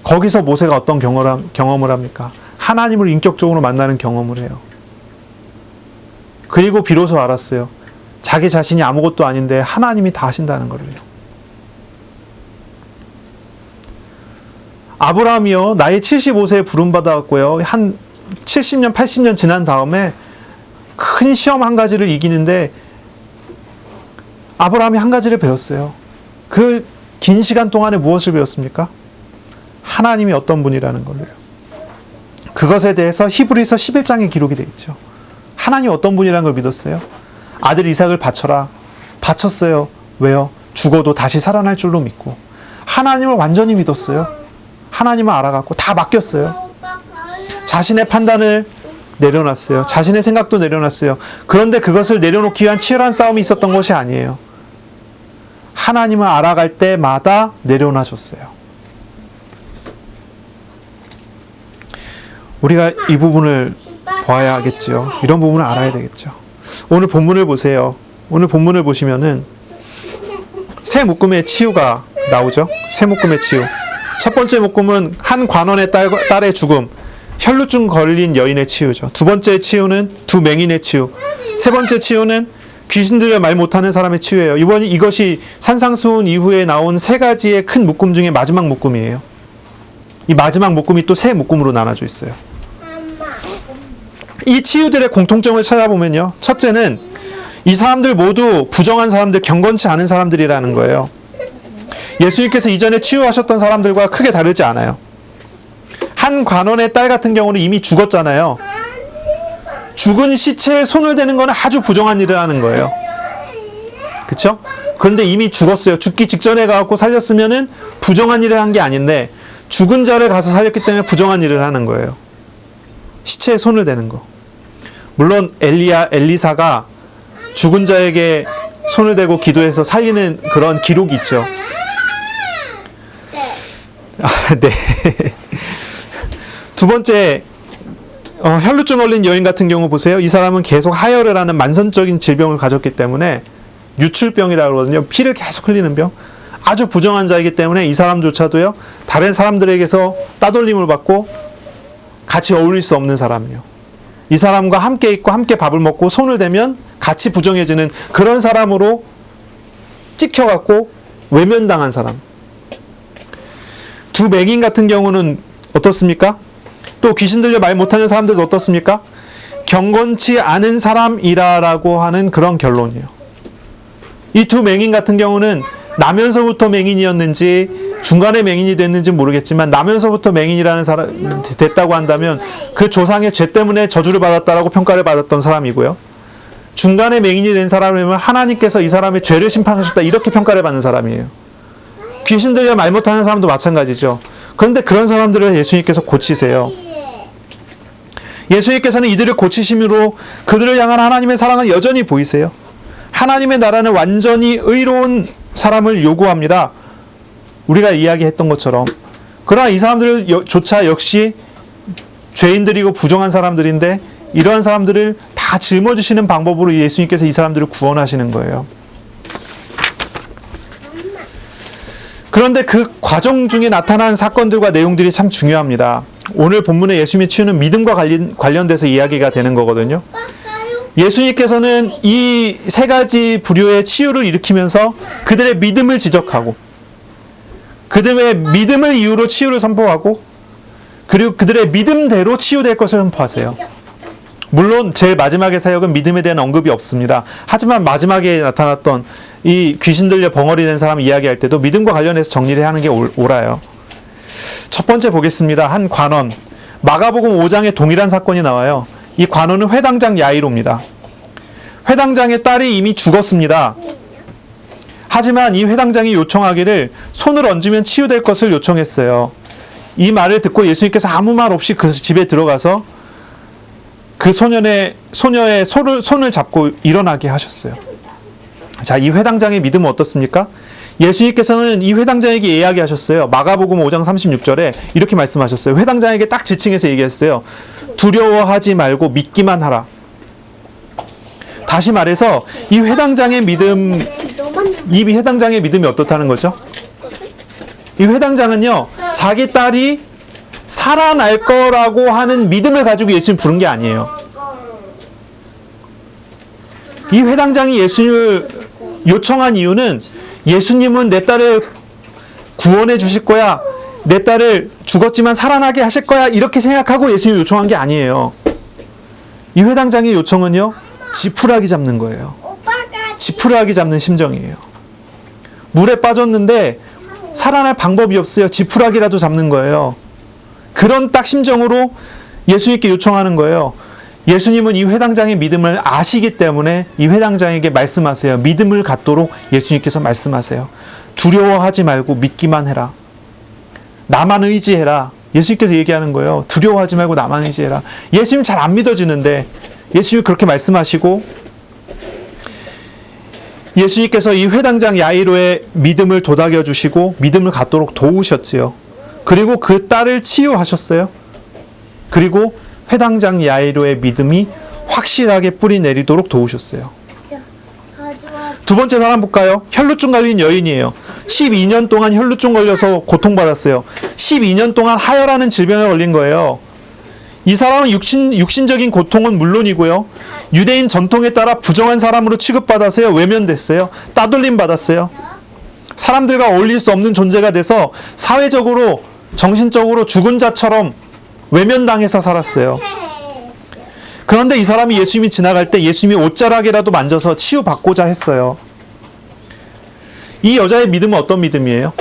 거기서 모세가 어떤 경험을 합니까? 하나님을 인격적으로 만나는 경험을 해요. 그리고 비로소 알았어요. 자기 자신이 아무것도 아닌데 하나님이 다 하신다는 거를요. 아브라함이요, 나이 75세에 부름받았고요, 한 70년, 80년 지난 다음에 큰 시험 한 가지를 이기는데 아브라함이 한 가지를 배웠어요. 그 긴 시간 동안에 무엇을 배웠습니까? 하나님이 어떤 분이라는 걸요. 그것에 대해서 히브리서 11장에 기록이 되어 있죠. 하나님 어떤 분이라는 걸 믿었어요. 아들 이삭을 바쳐라. 바쳤어요. 왜요? 죽어도 다시 살아날 줄로 믿고. 하나님을 완전히 믿었어요. 하나님을 알아갖고 다 맡겼어요. 자신의 판단을 내려놨어요. 자신의 생각도 내려놨어요. 그런데 그것을 내려놓기 위한 치열한 싸움이 있었던 것이 아니에요. 하나님을 알아갈 때마다 내려놔줬어요. 우리가 이 부분을 봐야 하겠죠. 이런 부분을 알아야 되겠죠. 오늘 본문을 보세요. 오늘 본문을 보시면은 세 묶음의 치유가 나오죠. 세 묶음의 치유. 첫 번째 묶음은 한 관원의 딸의 죽음, 혈루증 걸린 여인의 치유죠. 두 번째 치유는 두 맹인의 치유. 세 번째 치유는 귀신 들려 말 못하는 사람의 치유예요. 이것이 산상수훈 이후에 나온 세 가지의 큰 묶음 중에 마지막 묶음이에요. 이 마지막 묶음이 또 세 묶음으로 나눠져 있어요. 이 치유들의 공통점을 찾아보면요. 첫째는 이 사람들 모두 부정한 사람들, 경건치 않은 사람들이라는 거예요. 예수님께서 이전에 치유하셨던 사람들과 크게 다르지 않아요. 한 관원의 딸 같은 경우는 이미 죽었잖아요. 죽은 시체에 손을 대는 건 아주 부정한 일을 하는 거예요. 그렇죠? 그런데 이미 죽었어요. 죽기 직전에 가서 살렸으면은 부정한 일을 한 게 아닌데 죽은 자를 가서 살렸기 때문에 부정한 일을 하는 거예요. 시체에 손을 대는 거. 물론 엘리사가 죽은 자에게 손을 대고 기도해서 살리는 그런 기록이 있죠. 네. 두 번째, 혈루증 걸린 여인 같은 경우 보세요. 이 사람은 계속 하혈을 하는 만성적인 질병을 가졌기 때문에 유출병이라고 하거든요. 피를 계속 흘리는 병. 아주 부정한 자이기 때문에 이 사람조차도요, 다른 사람들에게서 따돌림을 받고 같이 어울릴 수 없는 사람이에요. 이 사람과 함께 있고 함께 밥을 먹고 손을 대면 같이 부정해지는 그런 사람으로 찍혀갖고 외면당한 사람. 두 맹인 같은 경우는 어떻습니까? 또 귀신 들려 말 못하는 사람들도 어떻습니까? 경건치 않은 사람이라고 하는 그런 결론이에요. 이 두 맹인 같은 경우는 나면서부터 맹인이었는지 중간에 맹인이 됐는지 모르겠지만 나면서부터 맹인이라는 사람 됐다고 한다면 그 조상의 죄 때문에 저주를 받았다라고 평가를 받았던 사람이고요. 중간에 맹인이 된 사람이면 하나님께서 이 사람의 죄를 심판하셨다 이렇게 평가를 받는 사람이에요. 귀신 들려 말 못하는 사람도 마찬가지죠. 그런데 그런 사람들을 예수님께서 고치세요. 예수님께서는 이들을 고치심으로 그들을 향한 하나님의 사랑을 여전히 보이세요. 하나님의 나라는 완전히 의로운 사람을 요구합니다. 우리가 이야기했던 것처럼. 그러나 이 사람들조차 역시 죄인들이고 부정한 사람들인데 이러한 사람들을 다 짊어지시는 방법으로 예수님께서 이 사람들을 구원하시는 거예요. 그런데 그 과정 중에 나타난 사건들과 내용들이 참 중요합니다. 오늘 본문에 예수님이 치유는 믿음과 관련돼서 이야기가 되는 거거든요. 예수님께서는 이 세 가지 부류의 치유를 일으키면서 그들의 믿음을 지적하고 그들의 믿음을 이유로 치유를 선포하고 그리고 그들의 믿음대로 치유될 것을 선포하세요. 물론 제일 마지막의 사역은 믿음에 대한 언급이 없습니다. 하지만 마지막에 나타났던 이 귀신 들려 벙어리 된 사람 이야기할 때도 믿음과 관련해서 정리를 하는 게 옳아요. 첫 번째 보겠습니다. 한 관원. 마가복음 5장에 동일한 사건이 나와요. 이 관원은 회당장 야이로입니다. 회당장의 딸이 이미 죽었습니다. 하지만 이 회당장이 요청하기를 손을 얹으면 치유될 것을 요청했어요. 이 말을 듣고 예수님께서 아무 말 없이 그 집에 들어가서 그 소녀의 손을 잡고 일어나게 하셨어요. 자, 이 회당장의 믿음은 어떻습니까? 예수님께서는 이 회당장에게 이야기하셨어요. 마가복음 5장 36절에 이렇게 말씀하셨어요. 회당장에게 딱 지칭해서 얘기했어요. 두려워하지 말고 믿기만 하라. 다시 말해서 이 회당장의 믿음이 어떻다는 거죠? 이 회당장은요, 자기 딸이 살아날 거라고 하는 믿음을 가지고 예수님 부른 게 아니에요. 이 회당장이 예수님을 요청한 이유는 예수님은 내 딸을 구원해 주실 거야. 내 딸을 죽었지만 살아나게 하실 거야. 이렇게 생각하고 예수님이 요청한 게 아니에요. 이 회당장의 요청은요, 지푸라기 잡는 거예요. 지푸라기 잡는 심정이에요. 물에 빠졌는데 살아날 방법이 없어요. 지푸라기라도 잡는 거예요. 그런 딱 심정으로 예수님께 요청하는 거예요. 예수님은 이 회당장의 믿음을 아시기 때문에 이 회당장에게 말씀하세요. 믿음을 갖도록 예수님께서 말씀하세요. 두려워하지 말고 믿기만 해라. 나만 의지해라. 예수님께서 얘기하는 거예요. 두려워하지 말고 나만 의지해라. 예수님 잘 안 믿어지는데 예수님이 그렇게 말씀하시고 예수님께서 이 회당장 야이로의 믿음을 도닥여 주시고 믿음을 갖도록 도우셨지요. 그리고 그 딸을 치유하셨어요. 그리고 회당장 야이로의 믿음이 확실하게 뿌리 내리도록 도우셨어요. 두 번째 사람 볼까요? 혈루증 걸린 여인이에요. 12년 동안 혈루증 걸려서 고통받았어요. 12년 동안 하혈하는 질병에 걸린 거예요. 이 사람은 육신적인 고통은 물론이고요. 유대인 전통에 따라 부정한 사람으로 취급받아서요. 외면됐어요. 따돌림 받았어요. 사람들과 어울릴 수 없는 존재가 돼서 사회적으로, 정신적으로 죽은 자처럼 외면당해서 살았어요. 그런데 이 사람이 예수님이 지나갈 때 예수님이 옷자락이라도 만져서 치유받고자 했어요. 이 여자의 믿음은 어떤 믿음이에요?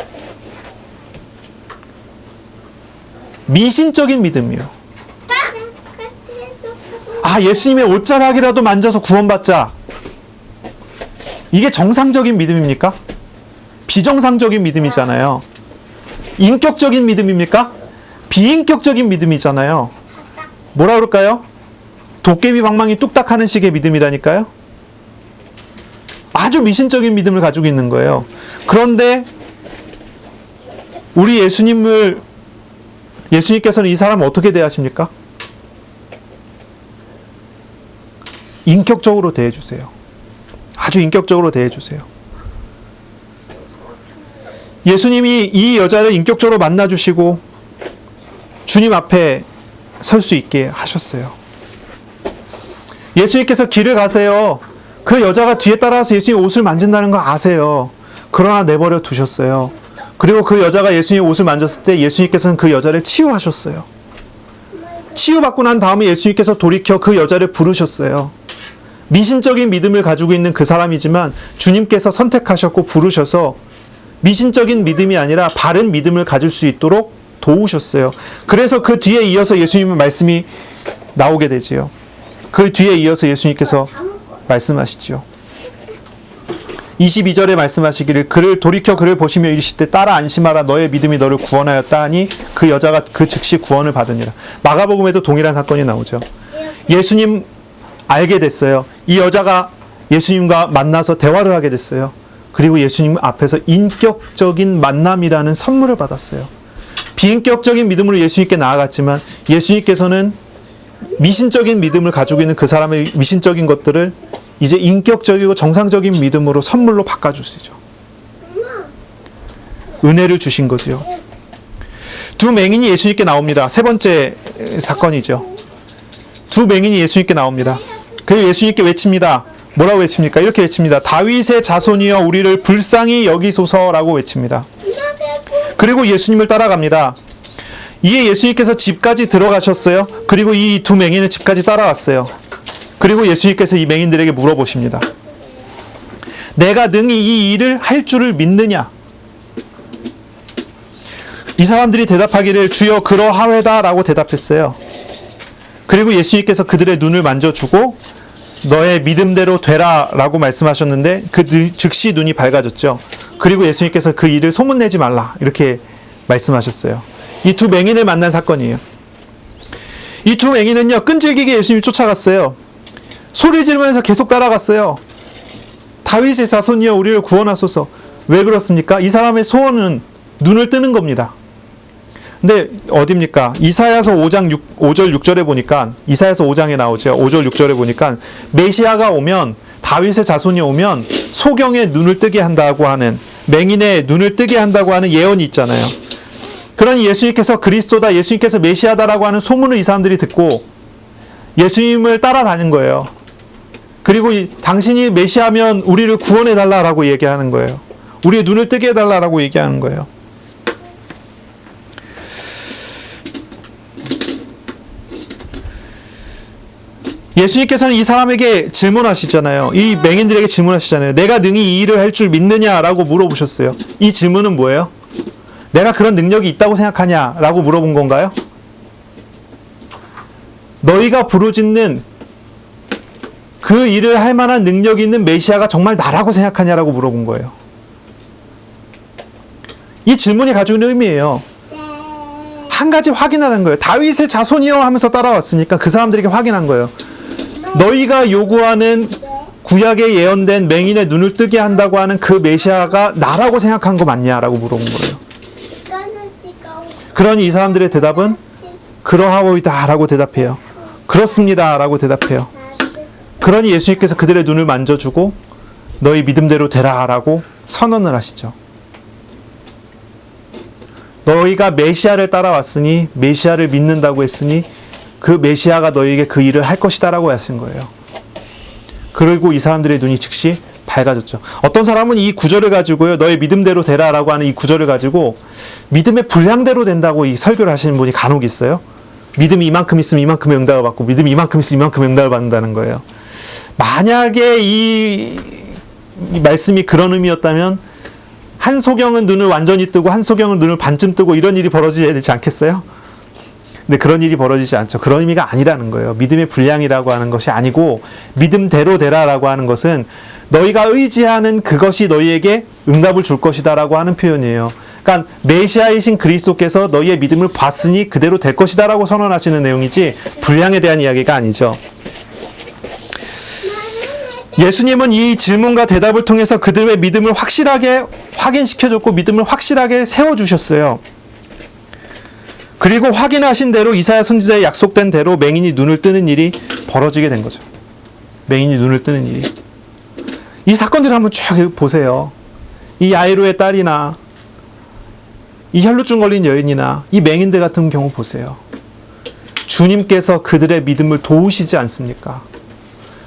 미신적인 믿음이에요. 아, 예수님의 옷자락이라도 만져서 구원받자. 이게 정상적인 믿음입니까? 비정상적인 믿음이잖아요. 인격적인 믿음입니까? 비인격적인 믿음이잖아요. 뭐라 그럴까요? 도깨비 방망이 뚝딱하는 식의 믿음이라니까요. 아주 미신적인 믿음을 가지고 있는 거예요. 그런데 우리 예수님께서는 이 사람을 어떻게 대하십니까? 인격적으로 대해주세요. 아주 인격적으로 대해주세요. 예수님이 이 여자를 인격적으로 만나주시고 주님 앞에 설 수 있게 하셨어요. 예수님께서 길을 가세요. 그 여자가 뒤에 따라와서 예수님 옷을 만진다는 거 아세요. 그러나 내버려 두셨어요. 그리고 그 여자가 예수님의 옷을 만졌을 때 예수님께서는 그 여자를 치유하셨어요. 치유받고 난 다음에 예수님께서 돌이켜 그 여자를 부르셨어요. 미신적인 믿음을 가지고 있는 그 사람이지만 주님께서 선택하셨고 부르셔서 미신적인 믿음이 아니라 바른 믿음을 가질 수 있도록 도우셨어요. 그래서 그 뒤에 이어서 예수님의 말씀이 나오게 되지요. 그 뒤에 이어서 예수님께서 말씀하시지요. 22절에 말씀하시기를 그를 돌이켜 그를 보시며 이르시되 따라 안심하라 너의 믿음이 너를 구원하였다 하니 그 여자가 그 즉시 구원을 받으니라. 마가복음에도 동일한 사건이 나오죠. 예수님 알게 됐어요. 이 여자가 예수님과 만나서 대화를 하게 됐어요. 그리고 예수님 앞에서 인격적인 만남이라는 선물을 받았어요. 비인격적인 믿음으로 예수님께 나아갔지만 예수님께서는 미신적인 믿음을 가지고 있는 그 사람의 미신적인 것들을 이제 인격적이고 정상적인 믿음으로 선물로 바꿔주시죠. 은혜를 주신 거죠. 두 맹인이 예수님께 나옵니다. 세 번째 사건이죠. 두 맹인이 예수님께 나옵니다. 그래서 예수님께 외칩니다. 뭐라고 외칩니까? 이렇게 외칩니다. 다윗의 자손이여 우리를 불쌍히 여기소서라고 외칩니다. 그리고 예수님을 따라갑니다. 이에 예수님께서 집까지 들어가셨어요. 그리고 이 두 맹인은 집까지 따라왔어요. 그리고 예수님께서 이 맹인들에게 물어보십니다. 내가 능히 이 일을 할 줄을 믿느냐? 이 사람들이 대답하기를 주여 그러하외다 라고 대답했어요. 그리고 예수님께서 그들의 눈을 만져주고 너의 믿음대로 되라 라고 말씀하셨는데 그 즉시 눈이 밝아졌죠. 그리고 예수님께서 그 일을 소문내지 말라 이렇게 말씀하셨어요. 이 두 맹인을 만난 사건이에요. 이 두 맹인은요 끈질기게 예수님을 쫓아갔어요. 소리 지르면서 계속 따라갔어요. 다윗의 자손이여 우리를 구원하소서. 왜 그렇습니까? 이 사람의 소원은 눈을 뜨는 겁니다. 근데 어디입니까? 이사야서 5장 5절 6절에 보니까 이사야서 5장에 나오죠. 5절 6절에 보니까 메시아가 오면 다윗의 자손이 오면 소경의 눈을 뜨게 한다고 하는 맹인의 눈을 뜨게 한다고 하는 예언이 있잖아요. 그러니 예수님께서 그리스도다, 예수님께서 메시아다라고 하는 소문을 이 사람들이 듣고 예수님을 따라다닌 거예요. 그리고 당신이 메시아면 우리를 구원해달라고 얘기하는 거예요. 우리의 눈을 뜨게 해달라고 얘기하는 거예요. 예수님께서는 이 사람에게 질문하시잖아요. 이 맹인들에게 질문하시잖아요. 내가 능히 이 일을 할 줄 믿느냐라고 물어보셨어요. 이 질문은 뭐예요? 내가 그런 능력이 있다고 생각하냐라고 물어본 건가요? 너희가 부르짖는 그 일을 할 만한 능력이 있는 메시아가 정말 나라고 생각하냐라고 물어본 거예요. 이 질문이 가지고 있는 의미예요. 한 가지 확인하는 거예요. 다윗의 자손이요 하면서 따라왔으니까 그 사람들에게 확인한 거예요. 너희가 요구하는 구약에 예언된 맹인의 눈을 뜨게 한다고 하는 그 메시아가 나라고 생각한 거 맞냐라고 물어본 거예요. 그러니 이 사람들의 대답은 그러하오이다 라고 대답해요. 그렇습니다 라고 대답해요. 그러니 예수님께서 그들의 눈을 만져주고 너희 믿음대로 되라 라고 선언을 하시죠. 너희가 메시아를 따라왔으니 메시아를 믿는다고 했으니 그 메시아가 너희에게 그 일을 할 것이다 라고 하신 거예요. 그리고 이 사람들의 눈이 즉시 밝아졌죠. 어떤 사람은 이 구절을 가지고요, 너의 믿음대로 되라 라고 하는 이 구절을 가지고 믿음의 분량대로 된다고 이 설교를 하시는 분이 간혹 있어요. 믿음이 이만큼 있으면 이만큼의 응답을 받고 믿음이 이만큼 있으면 이만큼의 응답을 받는다는 거예요. 만약에 이 말씀이 그런 의미였다면 한 소경은 눈을 완전히 뜨고 한 소경은 눈을 반쯤 뜨고 이런 일이 벌어져야 되지 않겠어요? 근데 그런 일이 벌어지지 않죠. 그런 의미가 아니라는 거예요. 믿음의 분량이라고 하는 것이 아니고 믿음대로 되라라고 하는 것은 너희가 의지하는 그것이 너희에게 응답을 줄 것이다 라고 하는 표현이에요. 그러니까 메시아이신 그리스도께서 너희의 믿음을 봤으니 그대로 될 것이다 라고 선언하시는 내용이지 분량에 대한 이야기가 아니죠. 예수님은 이 질문과 대답을 통해서 그들의 믿음을 확실하게 확인시켜줬고 믿음을 확실하게 세워주셨어요. 그리고 확인하신 대로 이사야 선지자의 약속된 대로 맹인이 눈을 뜨는 일이 벌어지게 된 거죠. 맹인이 눈을 뜨는 일이. 이 사건들을 한번 쭉 보세요. 이 야이로의 딸이나 이 혈루증 걸린 여인이나 이 맹인들 같은 경우 보세요. 주님께서 그들의 믿음을 도우시지 않습니까?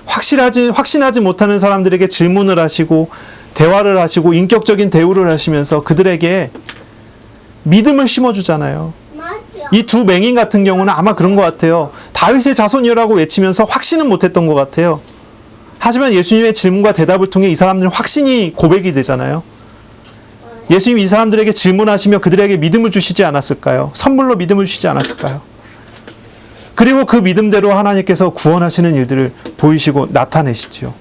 확신하지 못하는 사람들에게 질문을 하시고 대화를 하시고 인격적인 대우를 하시면서 그들에게 믿음을 심어주잖아요. 이 두 맹인 같은 경우는 아마 그런 것 같아요. 다윗의 자손이라고 외치면서 확신은 못했던 것 같아요. 하지만 예수님의 질문과 대답을 통해 이 사람들은 확신이 고백이 되잖아요. 예수님이 이 사람들에게 질문하시며 그들에게 믿음을 주시지 않았을까요? 선물로 믿음을 주시지 않았을까요? 그리고 그 믿음대로 하나님께서 구원하시는 일들을 보이시고 나타내시지요.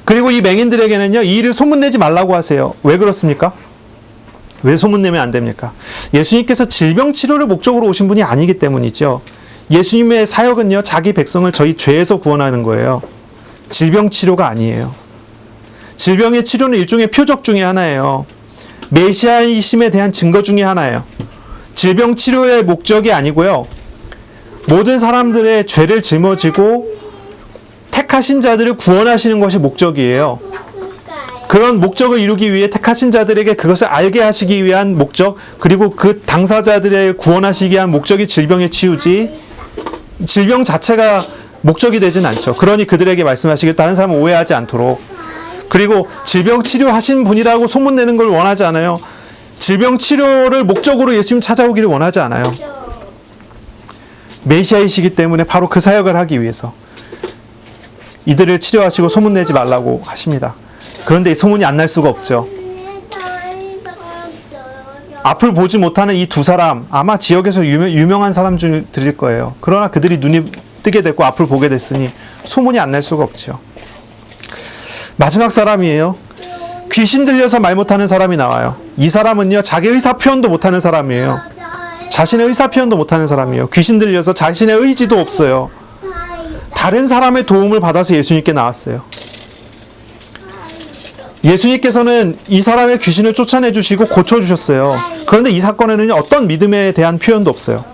그리고 이 맹인들에게는요, 이 일을 소문내지 말라고 하세요. 왜 그렇습니까? 왜 소문내면 안 됩니까? 예수님께서 질병 치료를 목적으로 오신 분이 아니기 때문이죠. 예수님의 사역은요, 자기 백성을 저희 죄에서 구원하는 거예요. 질병 치료가 아니에요. 질병의 치료는 일종의 표적 중에 하나예요. 메시아이심에 대한 증거 중에 하나예요. 질병 치료의 목적이 아니고요. 모든 사람들의 죄를 짊어지고 택하신 자들을 구원하시는 것이 목적이에요. 그런 목적을 이루기 위해 택하신 자들에게 그것을 알게 하시기 위한 목적, 그리고 그 당사자들을 구원하시기 위한 목적이 질병의 치유지, 질병 자체가 목적이 되진 않죠. 그러니 그들에게 말씀하시길 다른 사람은 오해하지 않도록. 그리고 질병 치료하신 분이라고 소문내는 걸 원하지 않아요. 질병 치료를 목적으로 예수님 찾아오기를 원하지 않아요. 메시아이시기 때문에 바로 그 사역을 하기 위해서 이들을 치료하시고 소문내지 말라고 하십니다. 그런데 이 소문이 안 날 수가 없죠. 앞을 보지 못하는 이 두 사람, 아마 지역에서 유명한 사람들일 거예요. 그러나 그들이 눈이 뜨게 됐고 앞을 보게 됐으니 소문이 안 날 수가 없죠. 마지막 사람이에요. 귀신 들려서 말 못하는 사람이 나와요. 이 사람은요, 자기 의사 표현도 못하는 사람이에요. 자신의 의사 표현도 못하는 사람이에요. 귀신 들려서 자신의 의지도 없어요. 다른 사람의 도움을 받아서 예수님께 나왔어요. 예수님께서는 이 사람의 귀신을 쫓아내 주시고 고쳐주셨어요. 그런데 이 사건에는 어떤 믿음에 대한 표현도 없어요.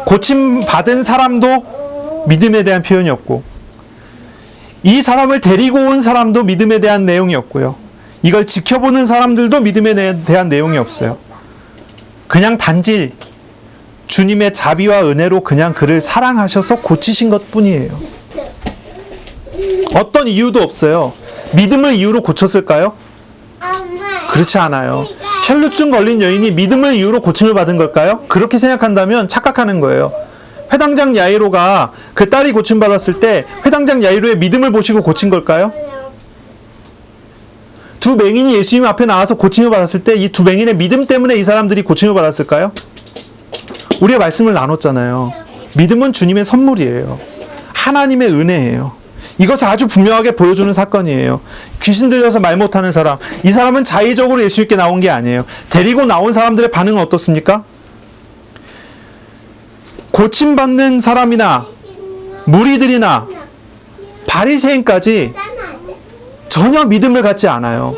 고침받은 사람도 믿음에 대한 표현이 없고, 이 사람을 데리고 온 사람도 믿음에 대한 내용이 없고요. 이걸 지켜보는 사람들도 믿음에 대한 내용이 없어요. 그냥 단지 주님의 자비와 은혜로 그냥 그를 사랑하셔서 고치신 것 뿐이에요. 어떤 이유도 없어요. 믿음을 이유로 고쳤을까요? 그렇지 않아요. 혈루증 걸린 여인이 믿음을 이유로 고침을 받은 걸까요? 그렇게 생각한다면 착각하는 거예요. 회당장 야이로가 그 딸이 고침받았을 때 회당장 야이로의 믿음을 보시고 고친 걸까요? 두 맹인이 예수님 앞에 나와서 고침을 받았을 때 이 두 맹인의 믿음 때문에 이 사람들이 고침을 받았을까요? 우리가 말씀을 나눴잖아요. 믿음은 주님의 선물이에요. 하나님의 은혜예요. 이것을 아주 분명하게 보여주는 사건이에요. 귀신 들려서 말 못하는 사람, 이 사람은 자의적으로 예수님께 나온 게 아니에요. 데리고 나온 사람들의 반응은 어떻습니까? 고침받는 사람이나 무리들이나 바리새인까지 전혀 믿음을 갖지 않아요.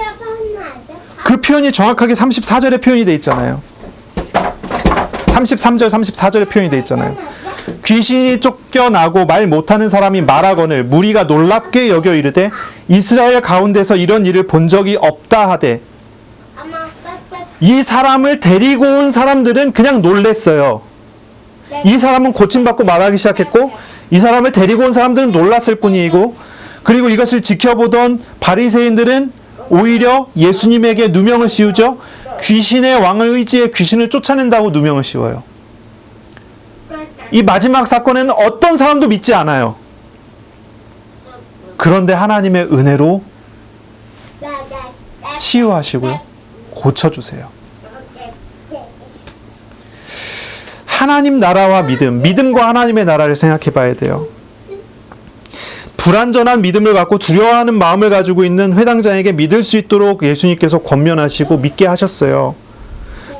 그 표현이 정확하게 34절에 표현이 되어 있잖아요. 33절, 34절에 표현이 되어 있잖아요. 귀신이 쫓겨나고 말 못하는 사람이 말하거늘 무리가 놀랍게 여겨 이르되 이스라엘 가운데서 이런 일을 본 적이 없다 하되, 이 사람을 데리고 온 사람들은 그냥 놀랬어요. 이 사람은 고침받고 말하기 시작했고, 이 사람을 데리고 온 사람들은 놀랐을 뿐이고, 그리고 이것을 지켜보던 바리새인들은 오히려 예수님에게 누명을 씌우죠. 귀신의 왕을 의지해 귀신을 쫓아낸다고 누명을 씌워요. 이 마지막 사건에는 어떤 사람도 믿지 않아요. 그런데 하나님의 은혜로 치유하시고요, 고쳐주세요. 하나님 나라와 믿음, 믿음과 하나님의 나라를 생각해 봐야 돼요. 불완전한 믿음을 갖고 두려워하는 마음을 가지고 있는 회당장에게 믿을 수 있도록 예수님께서 권면하시고 믿게 하셨어요.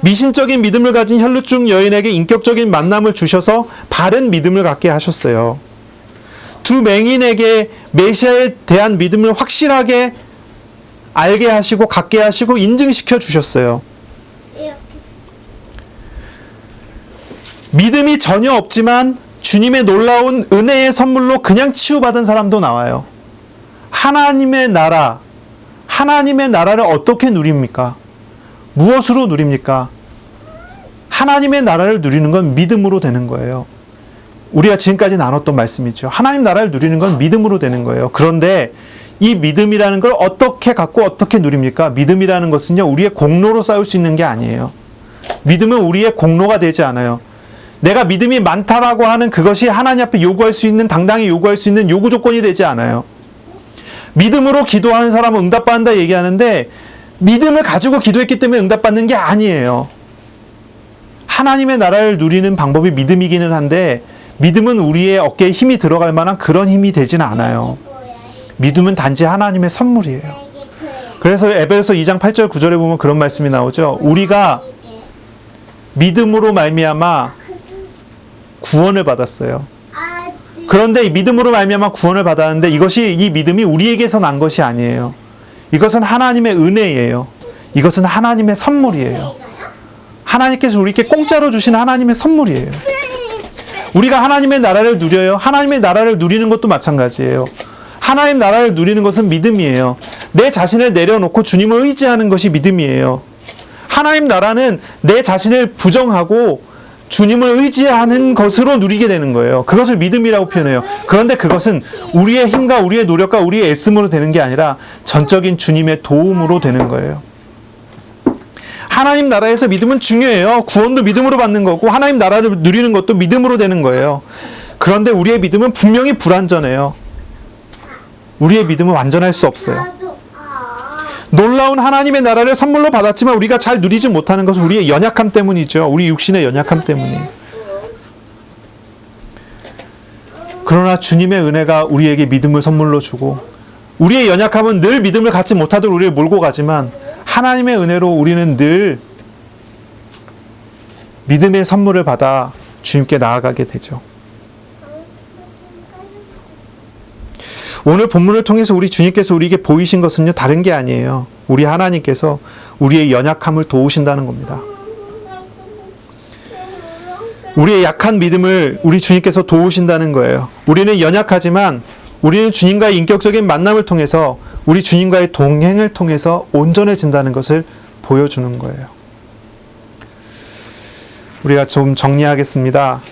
미신적인 믿음을 가진 혈루증 여인에게 인격적인 만남을 주셔서 바른 믿음을 갖게 하셨어요. 두 맹인에게 메시아에 대한 믿음을 확실하게 알게 하시고 갖게 하시고 인증시켜 주셨어요. 믿음이 전혀 없지만 주님의 놀라운 은혜의 선물로 그냥 치유받은 사람도 나와요. 하나님의 나라, 하나님의 나라를 어떻게 누립니까? 무엇으로 누립니까? 하나님의 나라를 누리는 건 믿음으로 되는 거예요. 우리가 지금까지 나눴던 말씀이죠. 하나님 나라를 누리는 건 믿음으로 되는 거예요. 그런데 이 믿음이라는 걸 어떻게 갖고 어떻게 누립니까? 믿음이라는 것은요, 우리의 공로로 쌓을 수 있는 게 아니에요. 믿음은 우리의 공로가 되지 않아요. 내가 믿음이 많다라고 하는 그것이 하나님 앞에 요구할 수 있는, 당당히 요구할 수 있는 요구 조건이 되지 않아요. 믿음으로 기도하는 사람은 응답받는다 얘기하는데 믿음을 가지고 기도했기 때문에 응답받는 게 아니에요. 하나님의 나라를 누리는 방법이 믿음이기는 한데 믿음은 우리의 어깨에 힘이 들어갈 만한 그런 힘이 되지는 않아요. 믿음은 단지 하나님의 선물이에요. 그래서 에베소서 2장 8절 9절에 보면 그런 말씀이 나오죠. 우리가 믿음으로 말미암아 구원을 받았어요. 그런데 이 믿음으로 말미암아 구원을 받았는데 이 믿음이 우리에게서 난 것이 아니에요. 이것은 하나님의 은혜예요. 이것은 하나님의 선물이에요. 하나님께서 우리에게 공짜로 주신 하나님의 선물이에요. 우리가 하나님의 나라를 누려요. 하나님의 나라를 누리는 것도 마찬가지예요. 하나님 나라를 누리는 것은 믿음이에요. 내 자신을 내려놓고 주님을 의지하는 것이 믿음이에요. 하나님 나라는 내 자신을 부정하고 주님을 의지하는 것으로 누리게 되는 거예요. 그것을 믿음이라고 표현해요. 그런데 그것은 우리의 힘과 우리의 노력과 우리의 애씀으로 되는 게 아니라 전적인 주님의 도움으로 되는 거예요. 하나님 나라에서 믿음은 중요해요. 구원도 믿음으로 받는 거고 하나님 나라를 누리는 것도 믿음으로 되는 거예요. 그런데 우리의 믿음은 분명히 불완전해요. 우리의 믿음은 완전할 수 없어요. 놀라운 하나님의 나라를 선물로 받았지만 우리가 잘 누리지 못하는 것은 우리의 연약함 때문이죠. 우리 육신의 연약함 때문이에요. 그러나 주님의 은혜가 우리에게 믿음을 선물로 주고 우리의 연약함은 늘 믿음을 갖지 못하도록 우리를 몰고 가지만 하나님의 은혜로 우리는 늘 믿음의 선물을 받아 주님께 나아가게 되죠. 오늘 본문을 통해서 우리 주님께서 우리에게 보이신 것은요, 다른 게 아니에요. 우리 하나님께서 우리의 연약함을 도우신다는 겁니다. 우리의 약한 믿음을 우리 주님께서 도우신다는 거예요. 우리는 연약하지만 우리는 주님과의 인격적인 만남을 통해서 우리 주님과의 동행을 통해서 온전해진다는 것을 보여주는 거예요. 우리가 좀 정리하겠습니다.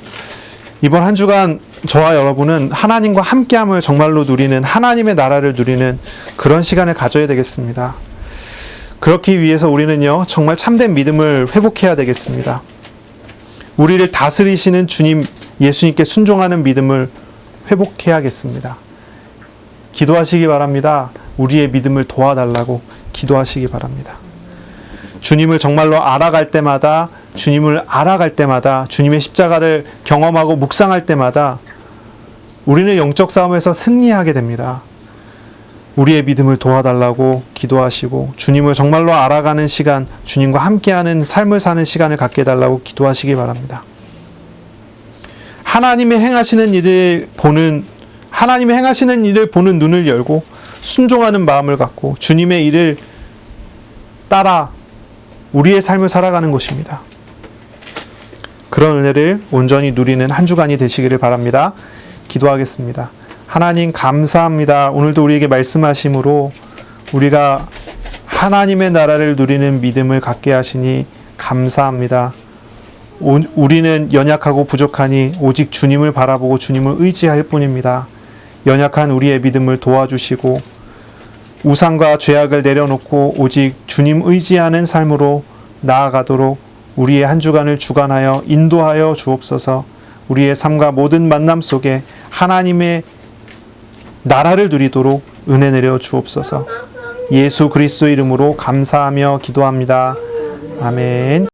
이번 한 주간 저와 여러분은 하나님과 함께함을 정말로 누리는, 하나님의 나라를 누리는 그런 시간을 가져야 되겠습니다. 그렇기 위해서 우리는요, 정말 참된 믿음을 회복해야 되겠습니다. 우리를 다스리시는 주님, 예수님께 순종하는 믿음을 회복해야겠습니다. 기도하시기 바랍니다. 우리의 믿음을 도와달라고 기도하시기 바랍니다. 주님을 정말로 알아갈 때마다, 주님의 십자가를 경험하고 묵상할 때마다 우리는 영적 싸움에서 승리하게 됩니다. 우리의 믿음을 도와달라고 기도하시고 주님을 정말로 알아가는 시간, 주님과 함께하는 삶을 사는 시간을 갖게 해달라고 기도하시기 바랍니다. 하나님의 행하시는 일을 보는 눈을 열고 순종하는 마음을 갖고 주님의 일을 따라 우리의 삶을 살아가는 것입니다. 그런 은혜를 온전히 누리는 한 주간이 되시기를 바랍니다. 기도하겠습니다. 하나님 감사합니다. 오늘도 우리에게 말씀하심으로 우리가 하나님의 나라를 누리는 믿음을 갖게 하시니 감사합니다. 우리는 연약하고 부족하니 오직 주님을 바라보고 주님을 의지할 뿐입니다. 연약한 우리의 믿음을 도와주시고 우상과 죄악을 내려놓고 오직 주님 의지하는 삶으로 나아가도록 우리의 한 주간을 주관하여 인도하여 주옵소서. 우리의 삶과 모든 만남 속에 하나님의 나라를 누리도록 은혜 내려 주옵소서. 예수 그리스도 이름으로 감사하며 기도합니다. 아멘.